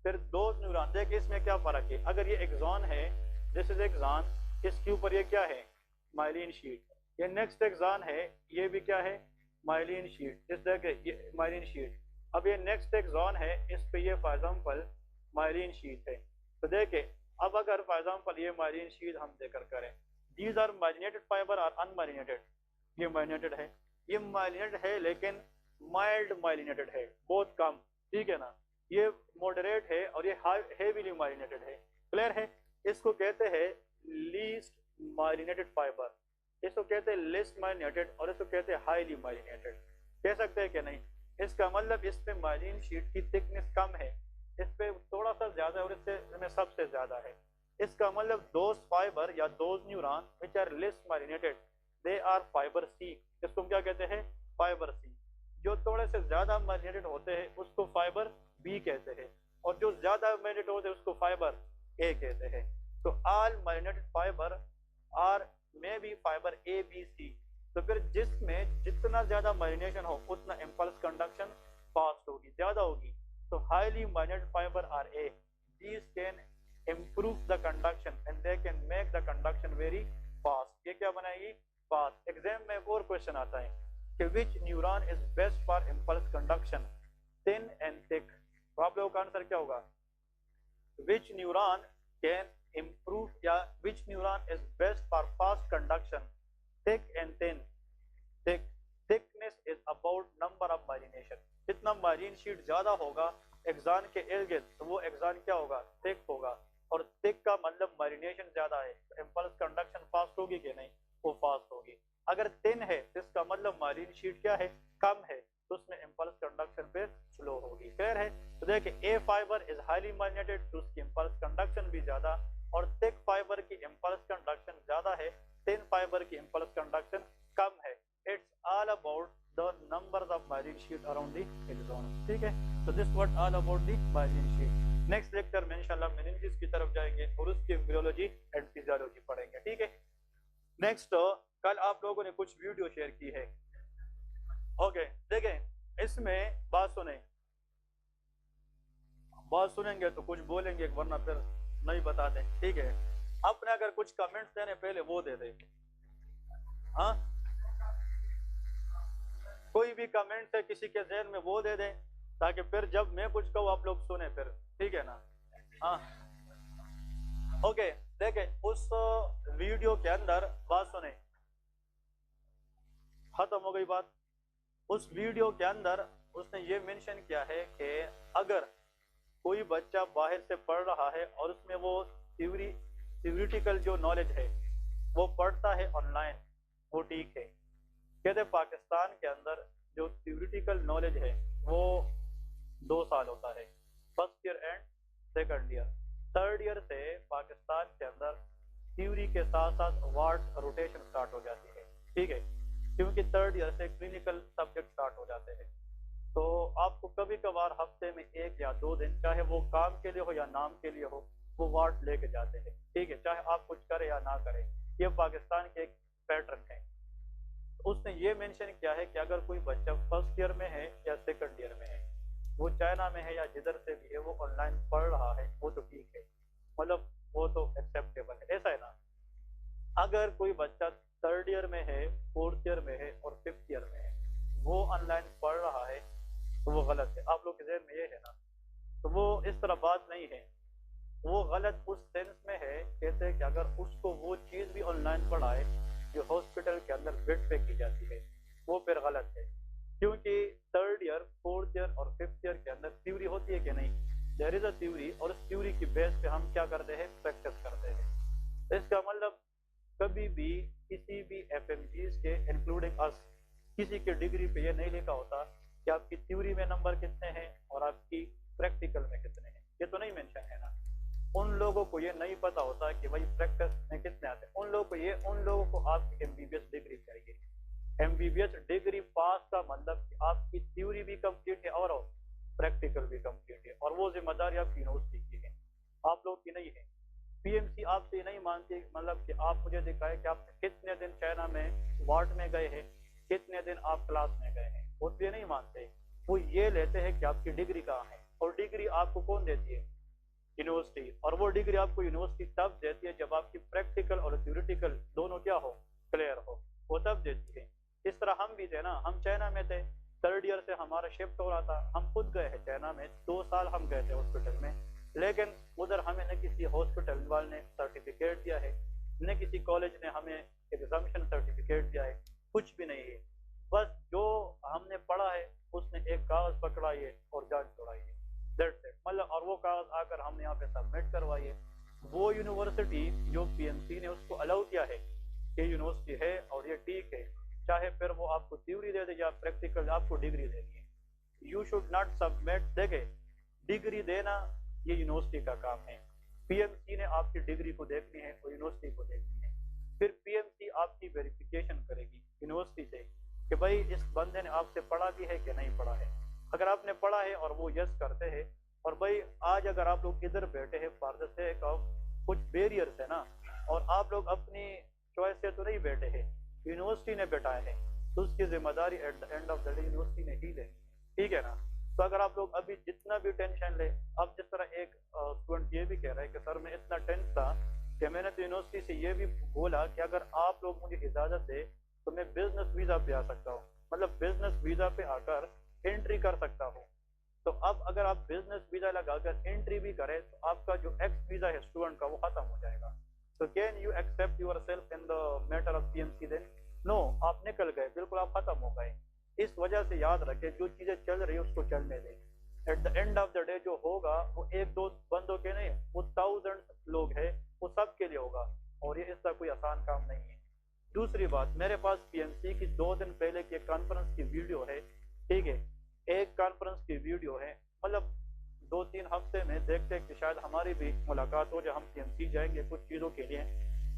फिर दो न्यूरॉन, देखिए इसमें क्या फर्क है। अगर ये एक्सॉन है, दिस इज एक्सॉन, इसके ऊपर ये क्या है? Myelin sheath. ये नेक्स्ट एक्सॉन है, ये भी क्या है? Myelin sheath. इस देखिए ये माइलिन शीट। अब ये नेक्स्ट एक्सॉन है, इस पे ये फॉर एग्जांपल माइलिन शीट है। तो देखिए अब अगर फॉर एग्जांपल ये माइलिन शीट हम देकर करें, these are myelinated fibre or unmyelinated? ये माइलिनेटेड है, ये माइलिनेटेड है लेकिन माइल्ड माइलिनेटेड है, बहुत कम, ठीक है ना। ये मॉडरेट है और ये हेवीली माइलिनेटेड है। क्लियर है? इसको कहते हैं लीस्ट माइलिनेटेड फाइबर, इसको कहते हैं लेस माइलिनेटेड, और इसको कहते हैं हाईली माइलिनेटेड। कह सकते हैं कि नहीं? इसका मतलब इस पे माइलिन शीट की थिकनेस कम है, इस पे थोड़ा सा ज्यादा है और इससे सबसे ज्यादा है। इसका मतलब दोज फाइबर या those neuron which are less myelinated, they are fibre C. इसको हम क्या कहते हैं? Fibre C. जो थोड़े से ज्यादा माइलिनेटेड होते हैं उसको फाइबर बी कहते हैं, और जो ज्यादा माइलिनेटेड होते हैं उसको फाइबर ए कहते हैं। तो ऑल माइलिनेटेड फाइबर आर में B fibre A B C. तो फिर जिसमें जितना ज्यादा माइलिनेशन हो उतना इम्पल्स कंडक्शन फास्ट होगी, ज्यादा होगी। तो highly myelinated fibre are A, these can improve the conduction and they can make the conduction very fast। ये क्या बनाएगी? फास्ट। एग्जाम में एक और क्वेश्चन आता है कि which neuron is best for impulse conduction, thin and thick। तो आप लोगों का आंसर क्या होगा? which neuron can improve या which neuron is best for fast conduction, thick and thin। thickness is about number of myelination, जितना myelin sheath ज्यादा होगा एग्जान के इर्द गिर्द, तो वो एग्जान क्या होगा, थिक होगा, और थिक का मतलब मारिनेशन ज्यादा है, तो इम्पल्स कंडक्शन फास्ट होगी कि नहीं, वो फास्ट होगी। अगर थिन है तो इसका मतलब मारिन शीट क्या है, कम है, तो उसमें इम्पल्स कंडक्शन पे स्लो होगी। क्लियर है? तो देखिए A fibre is highly myelinated, तो उसकी इम्पल्स कंडक्शन भी ज्यादा, और थिक फाइबर की इम्पल्स कंडक्शन ज्यादा है, थिन फाइबर की इम्पल्स कंडक्शन कम है। It's all about the numbers of myelin sheet around the axon. ठीक है, तो this what all about the myelin sheet. Next lecture में इंशाल्लाह मेनिंजेस की तरफ जाएंगे और उसकी एम्ब्रियोलॉजी एंड फिजियोलॉजी पढ़ेंगे। ठीक है, नेक्स्ट कल आप लोगों ने कुछ वीडियो शेयर की है। ओके, देखें इसमें बात सुने, बात सुनेंगे तो कुछ बोलेंगे, वरना फिर नहीं बताते। ठीक है, अपने अगर कुछ कमेंट्स देने पहले वो दे दे। हाँ, कोई भी कमेंट है किसी के जहन में वो दे दें, ताकि फिर जब मैं कुछ कहूँ आप लोग सुने फिर। ठीक है ना? हाँ, ओके। देखें उस वीडियो के अंदर बात सुने, खत्म हो गई बात। उस वीडियो के अंदर उसने ये मेंशन किया है कि अगर कोई बच्चा बाहर से पढ़ रहा है और उसमें वो थ्योरिटिकल जो नॉलेज है वो पढ़ता है ऑनलाइन, वो ठीक है। कहते पाकिस्तान के अंदर जो थ्योरिटिकल नॉलेज है वो 2 साल होता है, first year and second year. Third year से पाकिस्तान के अंदर थ्योरी के साथ साथ वार्ड रोटेशन स्टार्ट हो जाती है। ठीक है, क्योंकि थर्ड ईयर से क्लिनिकल सब्जेक्ट स्टार्ट हो जाते हैं, तो आपको कभी कभार हफ्ते में 1 या 2 दिन, चाहे वो काम के लिए हो या नाम के लिए हो, वो वार्ड लेके जाते हैं। ठीक है, चाहे आप कुछ करें या ना करें, ये पाकिस्तान के एक पैटर्न है। उसने ये मेंशन किया है कि अगर कोई बच्चा फर्स्ट ईयर में है या सेकंड ईयर में है, वो चाइना में है या जिधर से भी है, वो ऑनलाइन पढ़ रहा है, वो तो ठीक है, मतलब वो तो एक्सेप्टेबल है। ऐसा है ना? अगर कोई बच्चा थर्ड ईयर में है, फोर्थ ईयर में है और फिफ्थ ईयर में है, वो ऑनलाइन पढ़ रहा है, तो वो गलत है। आप लोग के ज़हन में ये है ना? तो वो इस तरह बात नहीं है, वो गलत उस सेंस में है, कहते हैं कि अगर उसको वो चीज़ भी ऑनलाइन पढ़ाए जो हॉस्पिटल के अंदर बेड पे की जाती है, वो फिर गलत है। क्योंकि थर्ड ईयर, फोर्थ ईयर और फिफ्थ ईयर के अंदर थ्योरी होती है कि नहीं? देयर इज अ थ्योरी, और उस थ्योरी की बेस पे हम क्या करते हैं, प्रैक्टिस करते हैं। इसका मतलब कभी भी किसी भी एफएमजीज के इंक्लूडिंग अस, किसी के डिग्री पे ये नहीं लिखा होता कि आपकी थ्योरी में नंबर कितने हैं और आपकी प्रैक्टिकल में कितने हैं, ये तो नहीं मेंशन है ना। उन लोगों को ये नहीं पता होता कि भाई प्रैक्टिस में कितने आते हैं। उन लोगों को आपकी एमबीबीएस डिग्री चाहिए। एमबीबीएस डिग्री पास का मतलब कि आपकी थ्योरी भी कंप्लीट है और प्रैक्टिकल भी कंप्लीट है, और वो जिम्मेदारी आपकी यूनिवर्सिटी की है, आप लोग की नहीं है। पीएमसी आपसे नहीं मानती मतलब कि आप मुझे दिखाए कि आप कितने दिन चाइना में वार्ड में गए हैं, कितने दिन आप क्लास में गए हैं, वो ये नहीं मानते। वो ये लेते हैं कि आपकी डिग्री कहाँ है, और डिग्री आपको कौन देती है? यूनिवर्सिटी। और वो डिग्री आपको यूनिवर्सिटी तब देती है जब आपकी प्रैक्टिकल और थ्योरेटिकल दोनों क्या हो, क्लियर हो, वो तब देती है। इस तरह हम भी थे ना, हम चाइना में थे, थर्ड ईयर से हमारा शिफ्ट हो रहा था, हम खुद गए हैं चाइना में, 2 साल हम गए थे हॉस्पिटल में, लेकिन उधर हमें न किसी हॉस्पिटल वाले ने सर्टिफिकेट दिया है, न किसी कॉलेज ने हमें एग्जामिशन सर्टिफिकेट दिया है, कुछ भी नहीं है। बस जो हमने पढ़ा है उसने एक कागज पकड़ाई है और जान छोड़ाई है, दैट्स इट। मतलब और वो कागज आकर हमने यहाँ पे सबमिट करवाई है। वो यूनिवर्सिटी जो पीएमसी ने उसको अलाउ किया है कि यूनिवर्सिटी है और ये ठीक है, चाहे फिर वो आपको थ्योरी दे दे या प्रैक्टिकल आपको डिग्री देनी है, यू शुड नॉट सबमिट। देखे, डिग्री देना ये यूनिवर्सिटी का काम है, पीएमसी ने आपकी डिग्री को देखनी है और यूनिवर्सिटी को देखनी है। फिर पीएमसी आपकी वेरिफिकेशन करेगी यूनिवर्सिटी से कि भाई इस बंदे ने आपसे पढ़ा भी है कि नहीं पढ़ा है। अगर आपने पढ़ा है और वो यस करते हैं, और भाई आज अगर आप लोग इधर बैठे हैं फॉर द सेक ऑफ कुछ बैरियर्स है ना, और आप लोग अपनी चॉइस से तो नहीं बैठे हैं, यूनिवर्सिटी ने बैठाए हैं, तो उसकी जिम्मेदारी at the end of the day university ने ही लेनी है। ठीक है ना? तो अगर आप लोग अभी जितना भी टेंशन ले, अब जिस तरह एक स्टूडेंट ये भी कह रहा है कि सर मैं इतना टेंस था कि मैंने तो यूनिवर्सिटी से ये भी बोला कि अगर आप लोग मुझे इजाजत दे तो मैं बिजनेस वीजा पे आ सकता हूँ, मतलब बिजनेस वीजा पे आकर एंट्री कर सकता हूँ। तो अब अगर आप बिजनेस वीजा लगाकर एंट्री भी करें तो आपका जो एक्स वीजा है स्टूडेंट का वो खत्म हो जाएगा। तो can you accept yourself in the matter of PMC then? No, आप निकल गए, बिल्कुल आप खत्म हो गए। इस वजह से याद रखें, जो चीजें चल रही है उसको चलने दें, at the end of the day जो होगा वो एक दो बंदों के नहीं, वो 1000 लोग हैं, वो सबके लिए होगा, और ये इसका कोई आसान काम नहीं है। दूसरी बात, मेरे पास पीएमसी की 2 दिन पहले की एक कॉन्फ्रेंस की वीडियो है, ठीक है, एक कॉन्फ्रेंस की वीडियो है, मतलब 2-3 हफ्ते में देखते हैं कि शायद हमारी भी मुलाकात हो, जब हम पीएमसी जाएंगे कुछ चीज़ों के लिए,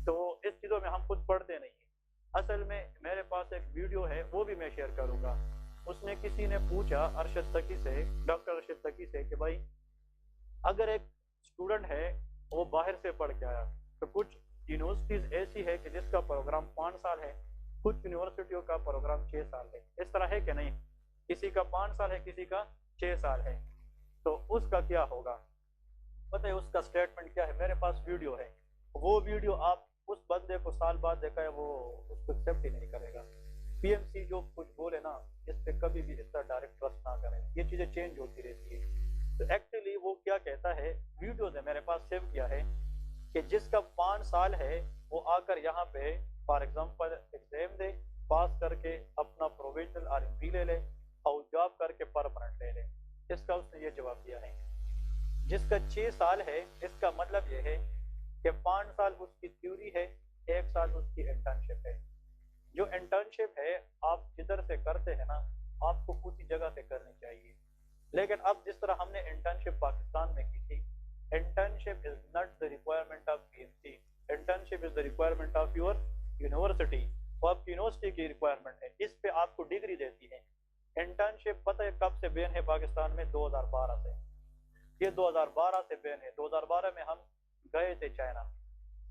तो इस चीज़ों में हम खुद पढ़ते नहीं हैं। असल में मेरे पास एक वीडियो है, वो भी मैं शेयर करूँगा। उसने किसी ने पूछा अरशद तकी से, डॉक्टर अरशद तकी से, कि भाई अगर एक स्टूडेंट है वो बाहर से पढ़ के आया, तो कुछ यूनिवर्सिटीज ऐसी है कि जिसका प्रोग्राम 5 साल है, कुछ यूनिवर्सिटियों का प्रोग्राम 6 साल है, इस तरह है कि नहीं, किसी का 5 साल है, किसी का 6 साल है, तो उसका क्या होगा? पता है उसका स्टेटमेंट क्या है? मेरे पास वीडियो है, वो वीडियो आप उस बंदे को साल बाद देखा है, वो उसको एक्सेप्ट ही नहीं करेगा। पीएमसी जो कुछ बोले ना, इस पे कभी भी इसका डायरेक्ट ट्रस्ट ना करें, ये चीजें चेंज होती रहती है। तो एक्चुअली वो क्या कहता है, वीडियो ने मेरे पास सेव किया है, कि जिसका 5 साल है वो आकर यहाँ पे फॉर एग्जांपल एग्जाम दे, पास करके अपना प्रोविजनल आरएमपी ले ले और जॉब करके परमानेंट ले ले। इसका उसने ये जवाब दिया है। जिसका 6 साल है, इसका मतलब ये है कि 5 साल उसकी थ्योरी है, 1 साल उसकी इंटर्नशिप है। जो इंटर्नशिप है आप जिधर से करते हैं ना, आपको उसी जगह से करनी चाहिए। लेकिन अब जिस तरह हमने इंटर्नशिप पाकिस्तान में की थी, internship is not the requirement of PMC, internship is the requirement of your university, और आपकी यूनिवर्सिटी की रिक्वायरमेंट है, इस पे आपको डिग्री देती है। इंटर्नशिप पता है कब से बैन है पाकिस्तान में? 2012 से, ये 2012 से बैन है। 2012 में हम गए थे चाइना,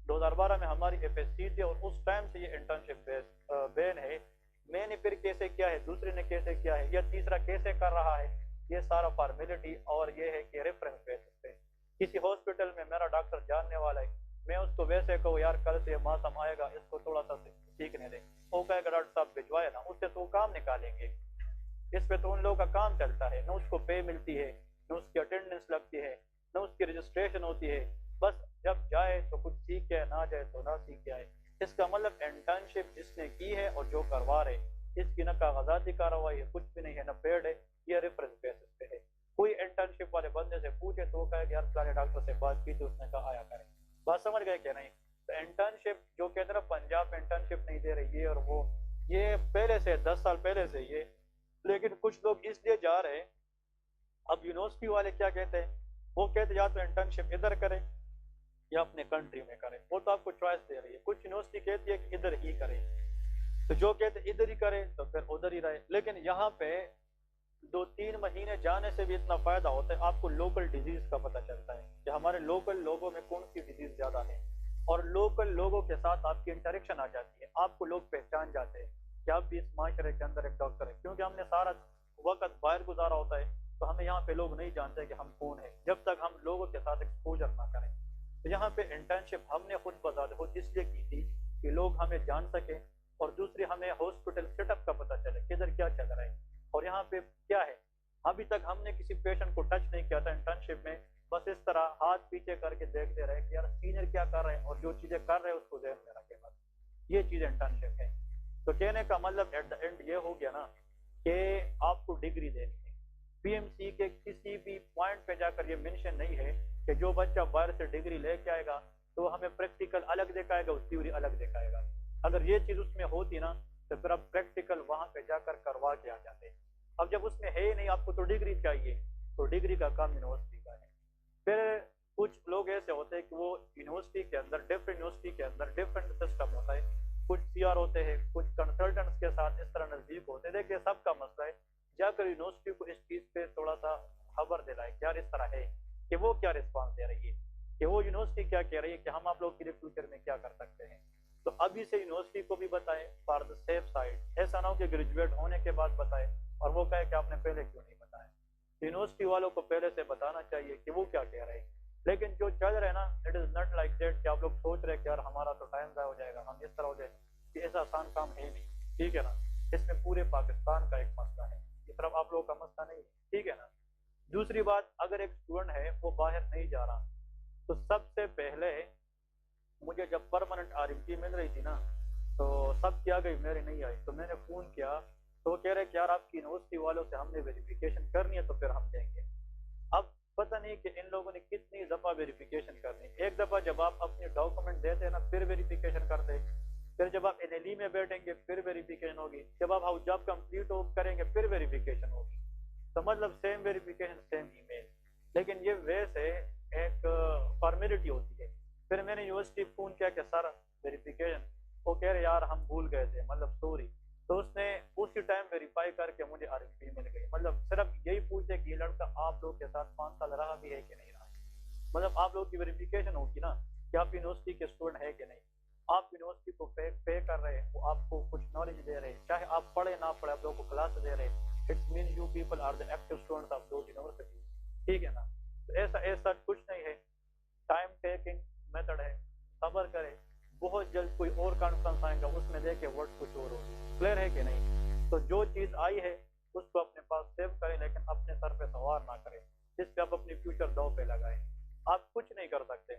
2012 में हमारी एफएससी थी, और उस टाइम से ये इंटर्नशिप बैन है। मैंने फिर कैसे किया है, दूसरे ने कैसे किया है, या तीसरा कैसे कर रहा है, ये सारा फॉर्मेलिटी, और ये है कि रेफरेंस बेसिस पे किसी हॉस्पिटल में मेरा डॉक्टर जानने वाला है, मैं उसको वैसे कहूँ यार कल से मौसम आएगा, इसको थोड़ा सा सीखने दे, वो कहेगा डॉक्टर साहब भिजवाए ना, उससे तो काम निकालेंगे। इस पे तो उन लोगों का काम चलता है, न उसको पे मिलती है, न उसकी अटेंडेंस लगती है, न उसकी रजिस्ट्रेशन होती है, बस जब जाए तो कुछ सीख के, ना जाए तो ना सीख के आए। इसका मतलब इंटर्नशिप जिसने की है और जो करवा रहे, इसकी न कागजाती कार्रवाई है, कुछ भी नहीं है, न पेड है, ये रेफरेंस बेसिस पे है। कोई इंटर्नशिप वाले बंदे से पूछे तो वो कहे यार फलाने डॉक्टर से बात की तो उसने कहा आया करें। बात समझ गए क्या? नहीं तो इंटर्नशिप जो कहते हैं ना पंजाब में इंटर्नशिप नहीं दे रही, ये और वो, ये पहले से 10 साल पहले से ये, लेकिन कुछ लोग इसलिए जा रहे हैं। अब यूनिवर्सिटी वाले क्या कहते हैं, वो कहते या तो इंटर्नशिप इधर करें या अपने कंट्री में करें, वो तो आपको चॉइस दे रही है। कुछ यूनिवर्सिटी कहती है कि इधर ही करें, तो जो कहते इधर ही करें तो फिर उधर ही रहे। लेकिन यहाँ पे 2-3 महीने जाने से भी इतना फायदा होता है, आपको लोकल डिजीज का पता चलता है कि हमारे लोकल लोगों में कौन सी डिजीज ज्यादा है, और लोकल लोगों के साथ आपकी इंटरेक्शन आ जाती है, आपको लोग पहचान जाते हैं कि आप भी इस माशरे के अंदर एक डॉक्टर है, क्योंकि हमने सारा वक्त बाहर गुजारा होता है, तो हमें यहाँ पे लोग नहीं जानते कि हम कौन है जब तक हम लोगों के साथ एक्सपोजर ना करें। तो यहाँ पे इंटर्नशिप हमने खुद बजाते खुद इसलिए की थी कि लोग हमें जान सके, और दूसरी हमें हॉस्पिटल सेटअप का पता चले किधर क्या चल रहा है, और यहाँ पे क्या है। अभी तक हमने किसी पेशेंट को टच नहीं किया था इंटर्नशिप में, बस इस तरह हाथ पीछे करके देखते रहे कि यार सीनियर क्या कर रहे हैं, और जो चीजें कर रहे हैं उसको ध्यान में रखे, बस ये चीज इंटर्नशिप है। तो कहने का मतलब एट द एंड ये हो गया ना कि आपको डिग्री देनी है। पीएमसी के किसी भी पॉइंट पे जाकर ये मेंशन नहीं है कि जो बच्चा बाहर से डिग्री लेके आएगा तो हमें प्रैक्टिकल अलग दिखाएगा और थ्योरी अलग दिखाएगा। अगर ये चीज उसमें होती ना तो फिर आप प्रैक्टिकल वहां पे जाकर करवा के आ जाते। अब जब उसमें है ही नहीं, आपको तो डिग्री चाहिए, तो डिग्री का काम यूनिवर्सिटी का है। फिर कुछ लोग ऐसे होते हैं कि वो यूनिवर्सिटी के अंदर, डिफरेंट यूनिवर्सिटी के अंदर डिफरेंट सिस्टम होता है, कुछ सीआर होते हैं, कुछ कंसल्टेंट्स के साथ इस तरह नजदीक होते हैं। देखिए सबका मसला है, जाकर यूनिवर्सिटी को इस चीज पे थोड़ा सा खबर दिलाए कि यार इस तरह है, कि वो क्या रिस्पॉन्स दे रही है, कि वो यूनिवर्सिटी क्या कह रही है, कि हम आप लोग के लिए फ्यूचर में क्या कर सकते हैं। तो अभी से यूनिवर्सिटी को भी बताएं फॉर द सेफ साइड। ऐसा ना हो कि ग्रेजुएट होने के बाद बताए और वो कहे कि आपने पहले क्यों नहीं बताया। यूनिवर्सिटी वालों को पहले से बताना चाहिए कि वो क्या कह रहे हैं। लेकिन जो चल रहे हैं ना, it is not like that कि आप लोग सोच रहे हैं कि यार हमारा तो टाइम ज़ाया हो जाएगा, हम इस तरह हो जाए, कि ऐसा आसान काम है नहीं, ठीक है ना। इसमें पूरे पाकिस्तान का एक मसला है, ये सिर्फ आप लोगों का मसला नहीं है, ठीक है ना। दूसरी बात, अगर एक स्टूडेंट है वो बाहर नहीं जा रहा, तो सबसे पहले मुझे जब परमानेंट आरएमपी मिल रही थी ना, तो सब क्या गई, मेरी नहीं आई, तो मैंने फ़ोन किया, तो कह रहे कि यार आपकी यूनिवर्सिटी वालों से हमने वेरिफिकेशन करनी है तो फिर हम देंगे। नहीं कि इन लोगों ने कितनी दफा वेरिफिकेशन करनी। एक दफा जब आप अपने डॉक्यूमेंट देते हैं ना फिर वेरिफिकेशन करते हैं, फिर जब आप एनएलई में बैठेंगे फिर वेरिफिकेशन होगी, जब आप हाउस जॉब कंप्लीट करेंगे फिर वेरिफिकेशन होगी। तो मतलब सेम वेरिफिकेशन सेम ईमेल, लेकिन ये वैसे एक फॉर्मेलिटी होती है। फिर मैंने यूनिवर्सिटी फोन किया कि सर वेरिफिकेशन, वो कह रहे यार हम भूल गए थे, मतलब सॉरी। तो उसने उसी टाइम वेरीफाई करके मुझे आरएफपी मिल गई। मतलब सिर्फ यही पूछे कि ये लड़का आप लोग के साथ 5 साल रहा भी है कि नहीं रहा। मतलब आप लोग की वेरिफिकेशन होगी ना कि आप यूनिवर्सिटी के स्टूडेंट है कि नहीं। आप यूनिवर्सिटी को पे कर रहे हैं, वो आपको कुछ नॉलेज दे रहे हैं, चाहे आप पढ़े ना पढ़े आप लोगों को क्लास दे रहे हैं। It's mean you people are the active students of those university, ठीक है ना। तो ऐसा ऐसा कुछ नहीं है, टाइम टेकिंग मेथड है, सब्र करें। बहुत जल्द कोई और कॉन्फ्रेंस आएगा उसमें देखे वर्ड कुछ और होगी। क्लियर है कि नहीं। तो जो चीज़ आई है उसको अपने पास सेव करें, लेकिन अपने सर पे सवार ना करें, जिससे आप अपनी फ्यूचर दांव पे लगाएं। आप कुछ नहीं कर सकते,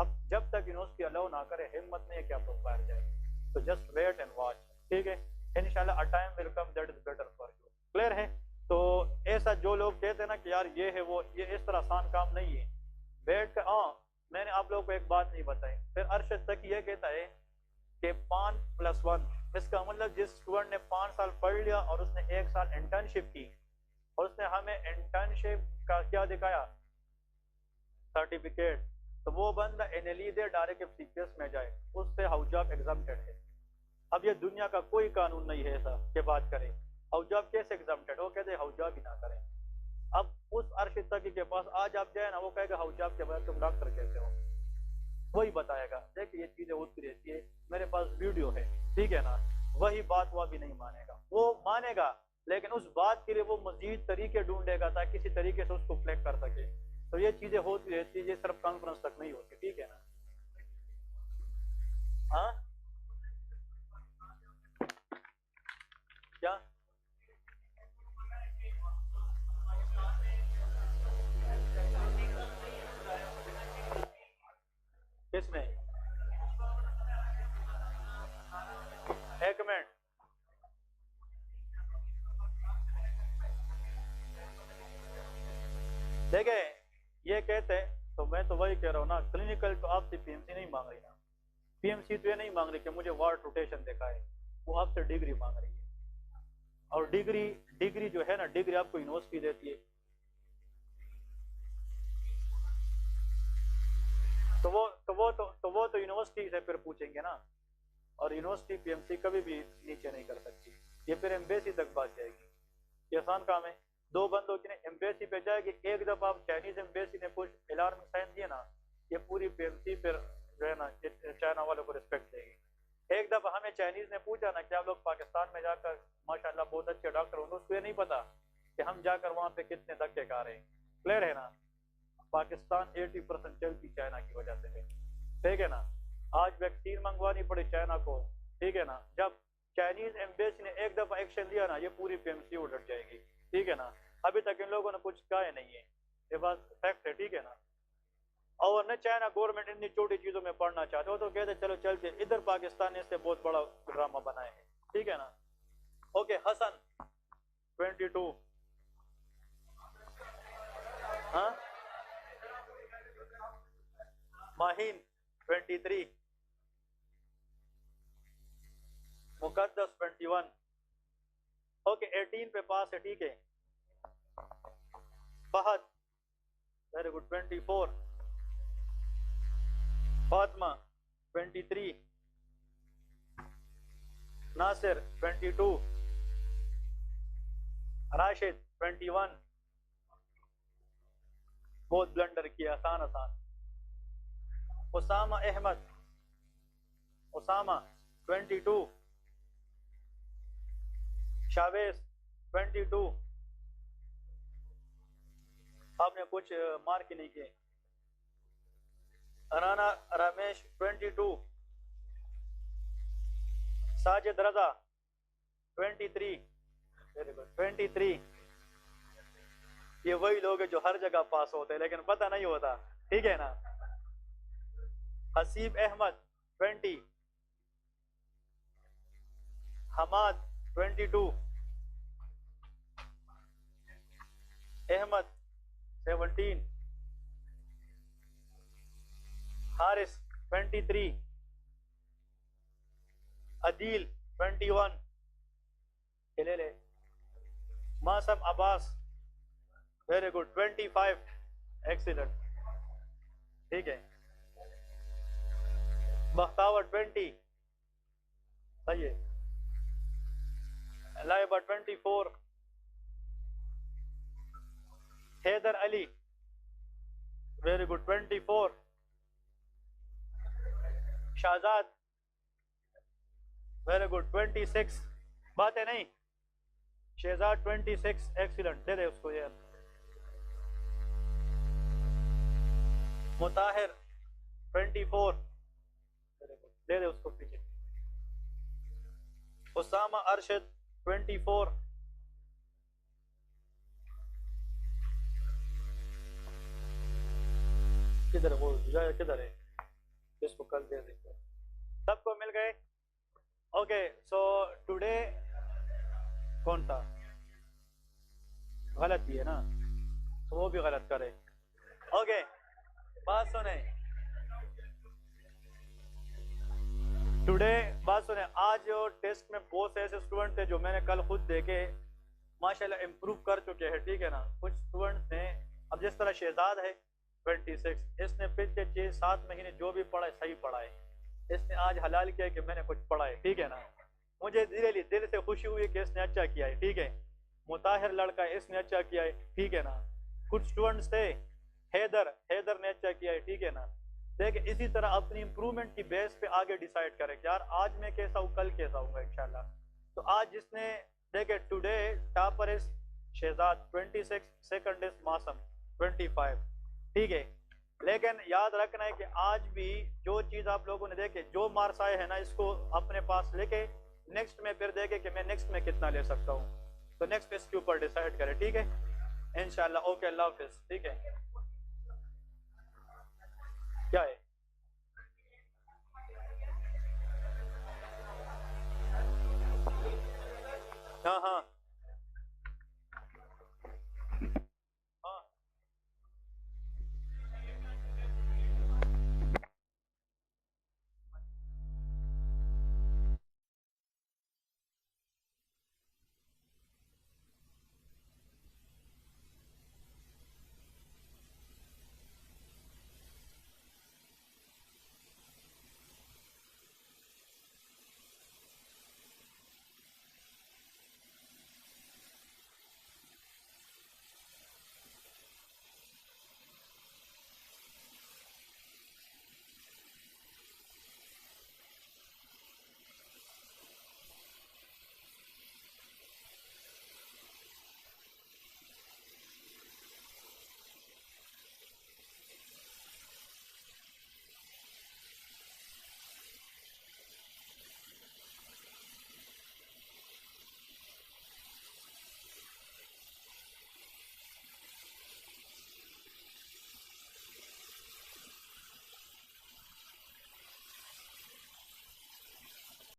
अब जब तक यूनिवर्सिटी अलाउ ना करे हिम्मत नहीं है कि आप लोग बाहर जाए। तो जस्ट वेट एंड वॉच, ठीक है। इंशाल्लाह a time will come that is better for you. Clear है। तो ऐसा जो लोग कहते हैं ना कि यार ये है वो, ये इस तरह आसान काम नहीं है। वेट कर, हाँ मैंने आप लोगों को एक बात नहीं बताई। फिर अरशद तक ये कहता है कि 5+1, इसका मतलब जिस स्टूडेंट ने 5 साल पढ़ लिया और उसने 1 साल इंटर्नशिप की और उसने हमें इंटर्नशिप का क्या दिखाया, सर्टिफिकेट, तो वो बंदा एनएलई दे डायरेक्ट सीपीएस में जाए, उससे हाउस जॉब एग्जाम्प्टेड है। अब ये दुनिया का कोई कानून नहीं है ऐसा कि बात करें हाउस जॉब कैसे एग्जाम्प्टेड हो, कहते हाउस जॉब ही ना करें। अब उस अरशद तकी के पास आज आप जाए ना, वो कहेगा हाउस जॉब के बाद तुम डॉक्टर कैसे हो, वही बताएगा। देखिए ये चीजें होती रहती है, मेरे पास वीडियो है, ठीक है ना। वही बात वो भी नहीं मानेगा, वो मानेगा लेकिन उस बात के लिए वो मजीद तरीके ढूंढेगा ताकि किसी तरीके से उसको फ्लैग कर सके। तो ये चीजें होती रहती है, ये सिर्फ कॉन्फ्रेंस तक नहीं होती, ठीक है ना। हाँ क्या किसने, एक मिनट, देखे ये कहते हैं तो मैं तो वही कह रहा हूँ ना, क्लिनिकल तो आपसे पीएमसी नहीं मांग रही ना। पीएमसी तो ये नहीं मांग रही कि मुझे वार्ड रोटेशन दिखाए, वो आपसे डिग्री मांग रही है। और डिग्री डिग्री जो है ना, डिग्री आपको यूनिवर्सिटी देती है। तो वो तो यूनिवर्सिटी से फिर पूछेंगे ना, और यूनिवर्सिटी पीएमसी कभी भी नीचे नहीं कर सकती, ये फिर एम्बेसी तक बात जाएगी। ये आसान काम है, 2 बंदों की एम्बेसी पे जाएगी। एक दफा आप चाइनीज एम्बेसी ने कुछ अलार्म साइन दिए ना, ये पूरी पीएमसी फिर जो है ना चाइना वालों को रिस्पेक्ट देगी। एक दफा हमें चाइनीज ने पूछा ना कि आप लोग पाकिस्तान में जाकर माशाल्लाह बहुत अच्छे डॉक्टर होंगे, उसको ये नहीं पता कि हम जाकर वहाँ पे कितने धक्के खा रहे हैं। क्लियर है ना। पाकिस्तान 80% चलती चाइना की वजह से है, ठीक है ना। आज वैक्सीन मंगवानी पड़ी चाइना को, ठीक है ना। जब चाइनीज एम्बेसी ने एक दफा एक्शन लिया ना, ये पूरी पीएमसी उलट जाएगी, ठीक है ना। अभी तक इन लोगों ने कुछ कहा नहीं है, ये बात फैक्ट है, ठीक है ना। और न चाइना गवर्नमेंट इतनी छोटी चीजों में पढ़ना चाहते हो तो कहते चलो चलते, इधर पाकिस्तान ने इससे बहुत बड़ा ड्रामा बनाए हैं, ठीक है ना। ओके हसन 22, हाँ माहीन 23, मुकद्दस 21, ओके 18 पे पास है, ठीक है। फहद वेरी गुड 24, फातिमा 23, नासिर 22, राशिद 21, बहुत ब्लंडर किया, आसान आसान। उसामा अहमद, उसामा 22, शावेज 22, आपने कुछ मार्क ही नहीं किए। राना रमेश 22, साजिद रजा 23, वेरी गुड 23। ये वही लोग हैं जो हर जगह पास होते हैं लेकिन पता नहीं होता, ठीक है ना। हसीब अहमद 20, हमाद 22, अहमद 13, हारिस 23, अदील 21, ले ले, Masoom Abbas very good 25, excellent, ठीक है। बख्तावर 20, सही है। Laiba 24, Haider Ali very good 24, Shahzad very good 26, बात है नहीं, शहजाद 26, एक्सीलेंट, दे दे उसको यार। मुताहिर 24, दे दे उसको पीछे। उसामा अरशद 24, किधर वो किधर है, इसको कल दे देंगे। सबको मिल गए? ओके, सो टुडे कौन था, गलत दिए ना, तो वो भी गलत करे। ओके, बात सुने, टुडे बात सुने, आज जो टेस्ट में बहुत से ऐसे स्टूडेंट थे जो मैंने कल खुद देखे माशाल्लाह इम्प्रूव कर चुके हैं, ठीक है ना। कुछ स्टूडेंट्स ने, अब जिस तरह शहजाद है 26, इसने पिछले 6-7 महीने जो भी पढ़ा है सही पढ़ा है, इसने आज हलाल किया कि मैंने कुछ पढ़ा है, ठीक है ना। मुझे दिल से खुशी हुई कि इसने अच्छा किया है, ठीक है। मुताहिर लड़का है, इसने अच्छा किया है, ठीक है ना। कुछ स्टूडेंट्स थे, हैदर ने अच्छा किया है, ठीक है ना। देखिए इसी तरह अपनी इंप्रूवमेंट की बेस पे आगे डिसाइड करें कि यार आज मैं कैसा हूँ, कल कैसा हूँ इंशाल्लाह। तो आज जिसने देखे, today topper is Shahzad 26, second is Masoom 25, ठीक है। लेकिन याद रखना है कि आज भी जो चीज़ आप लोगों ने देखे, जो मार्क्स आए हैं ना, इसको अपने पास लेके नेक्स्ट में फिर देखे कि मैं नेक्स्ट में कितना ले सकता हूँ, तो नेक्स्ट इसके ऊपर डिसाइड करें, ठीक है इंशाल्लाह। ओके, अल्लाह हाफिज, ठीक है। क्या है? हाँ हाँ,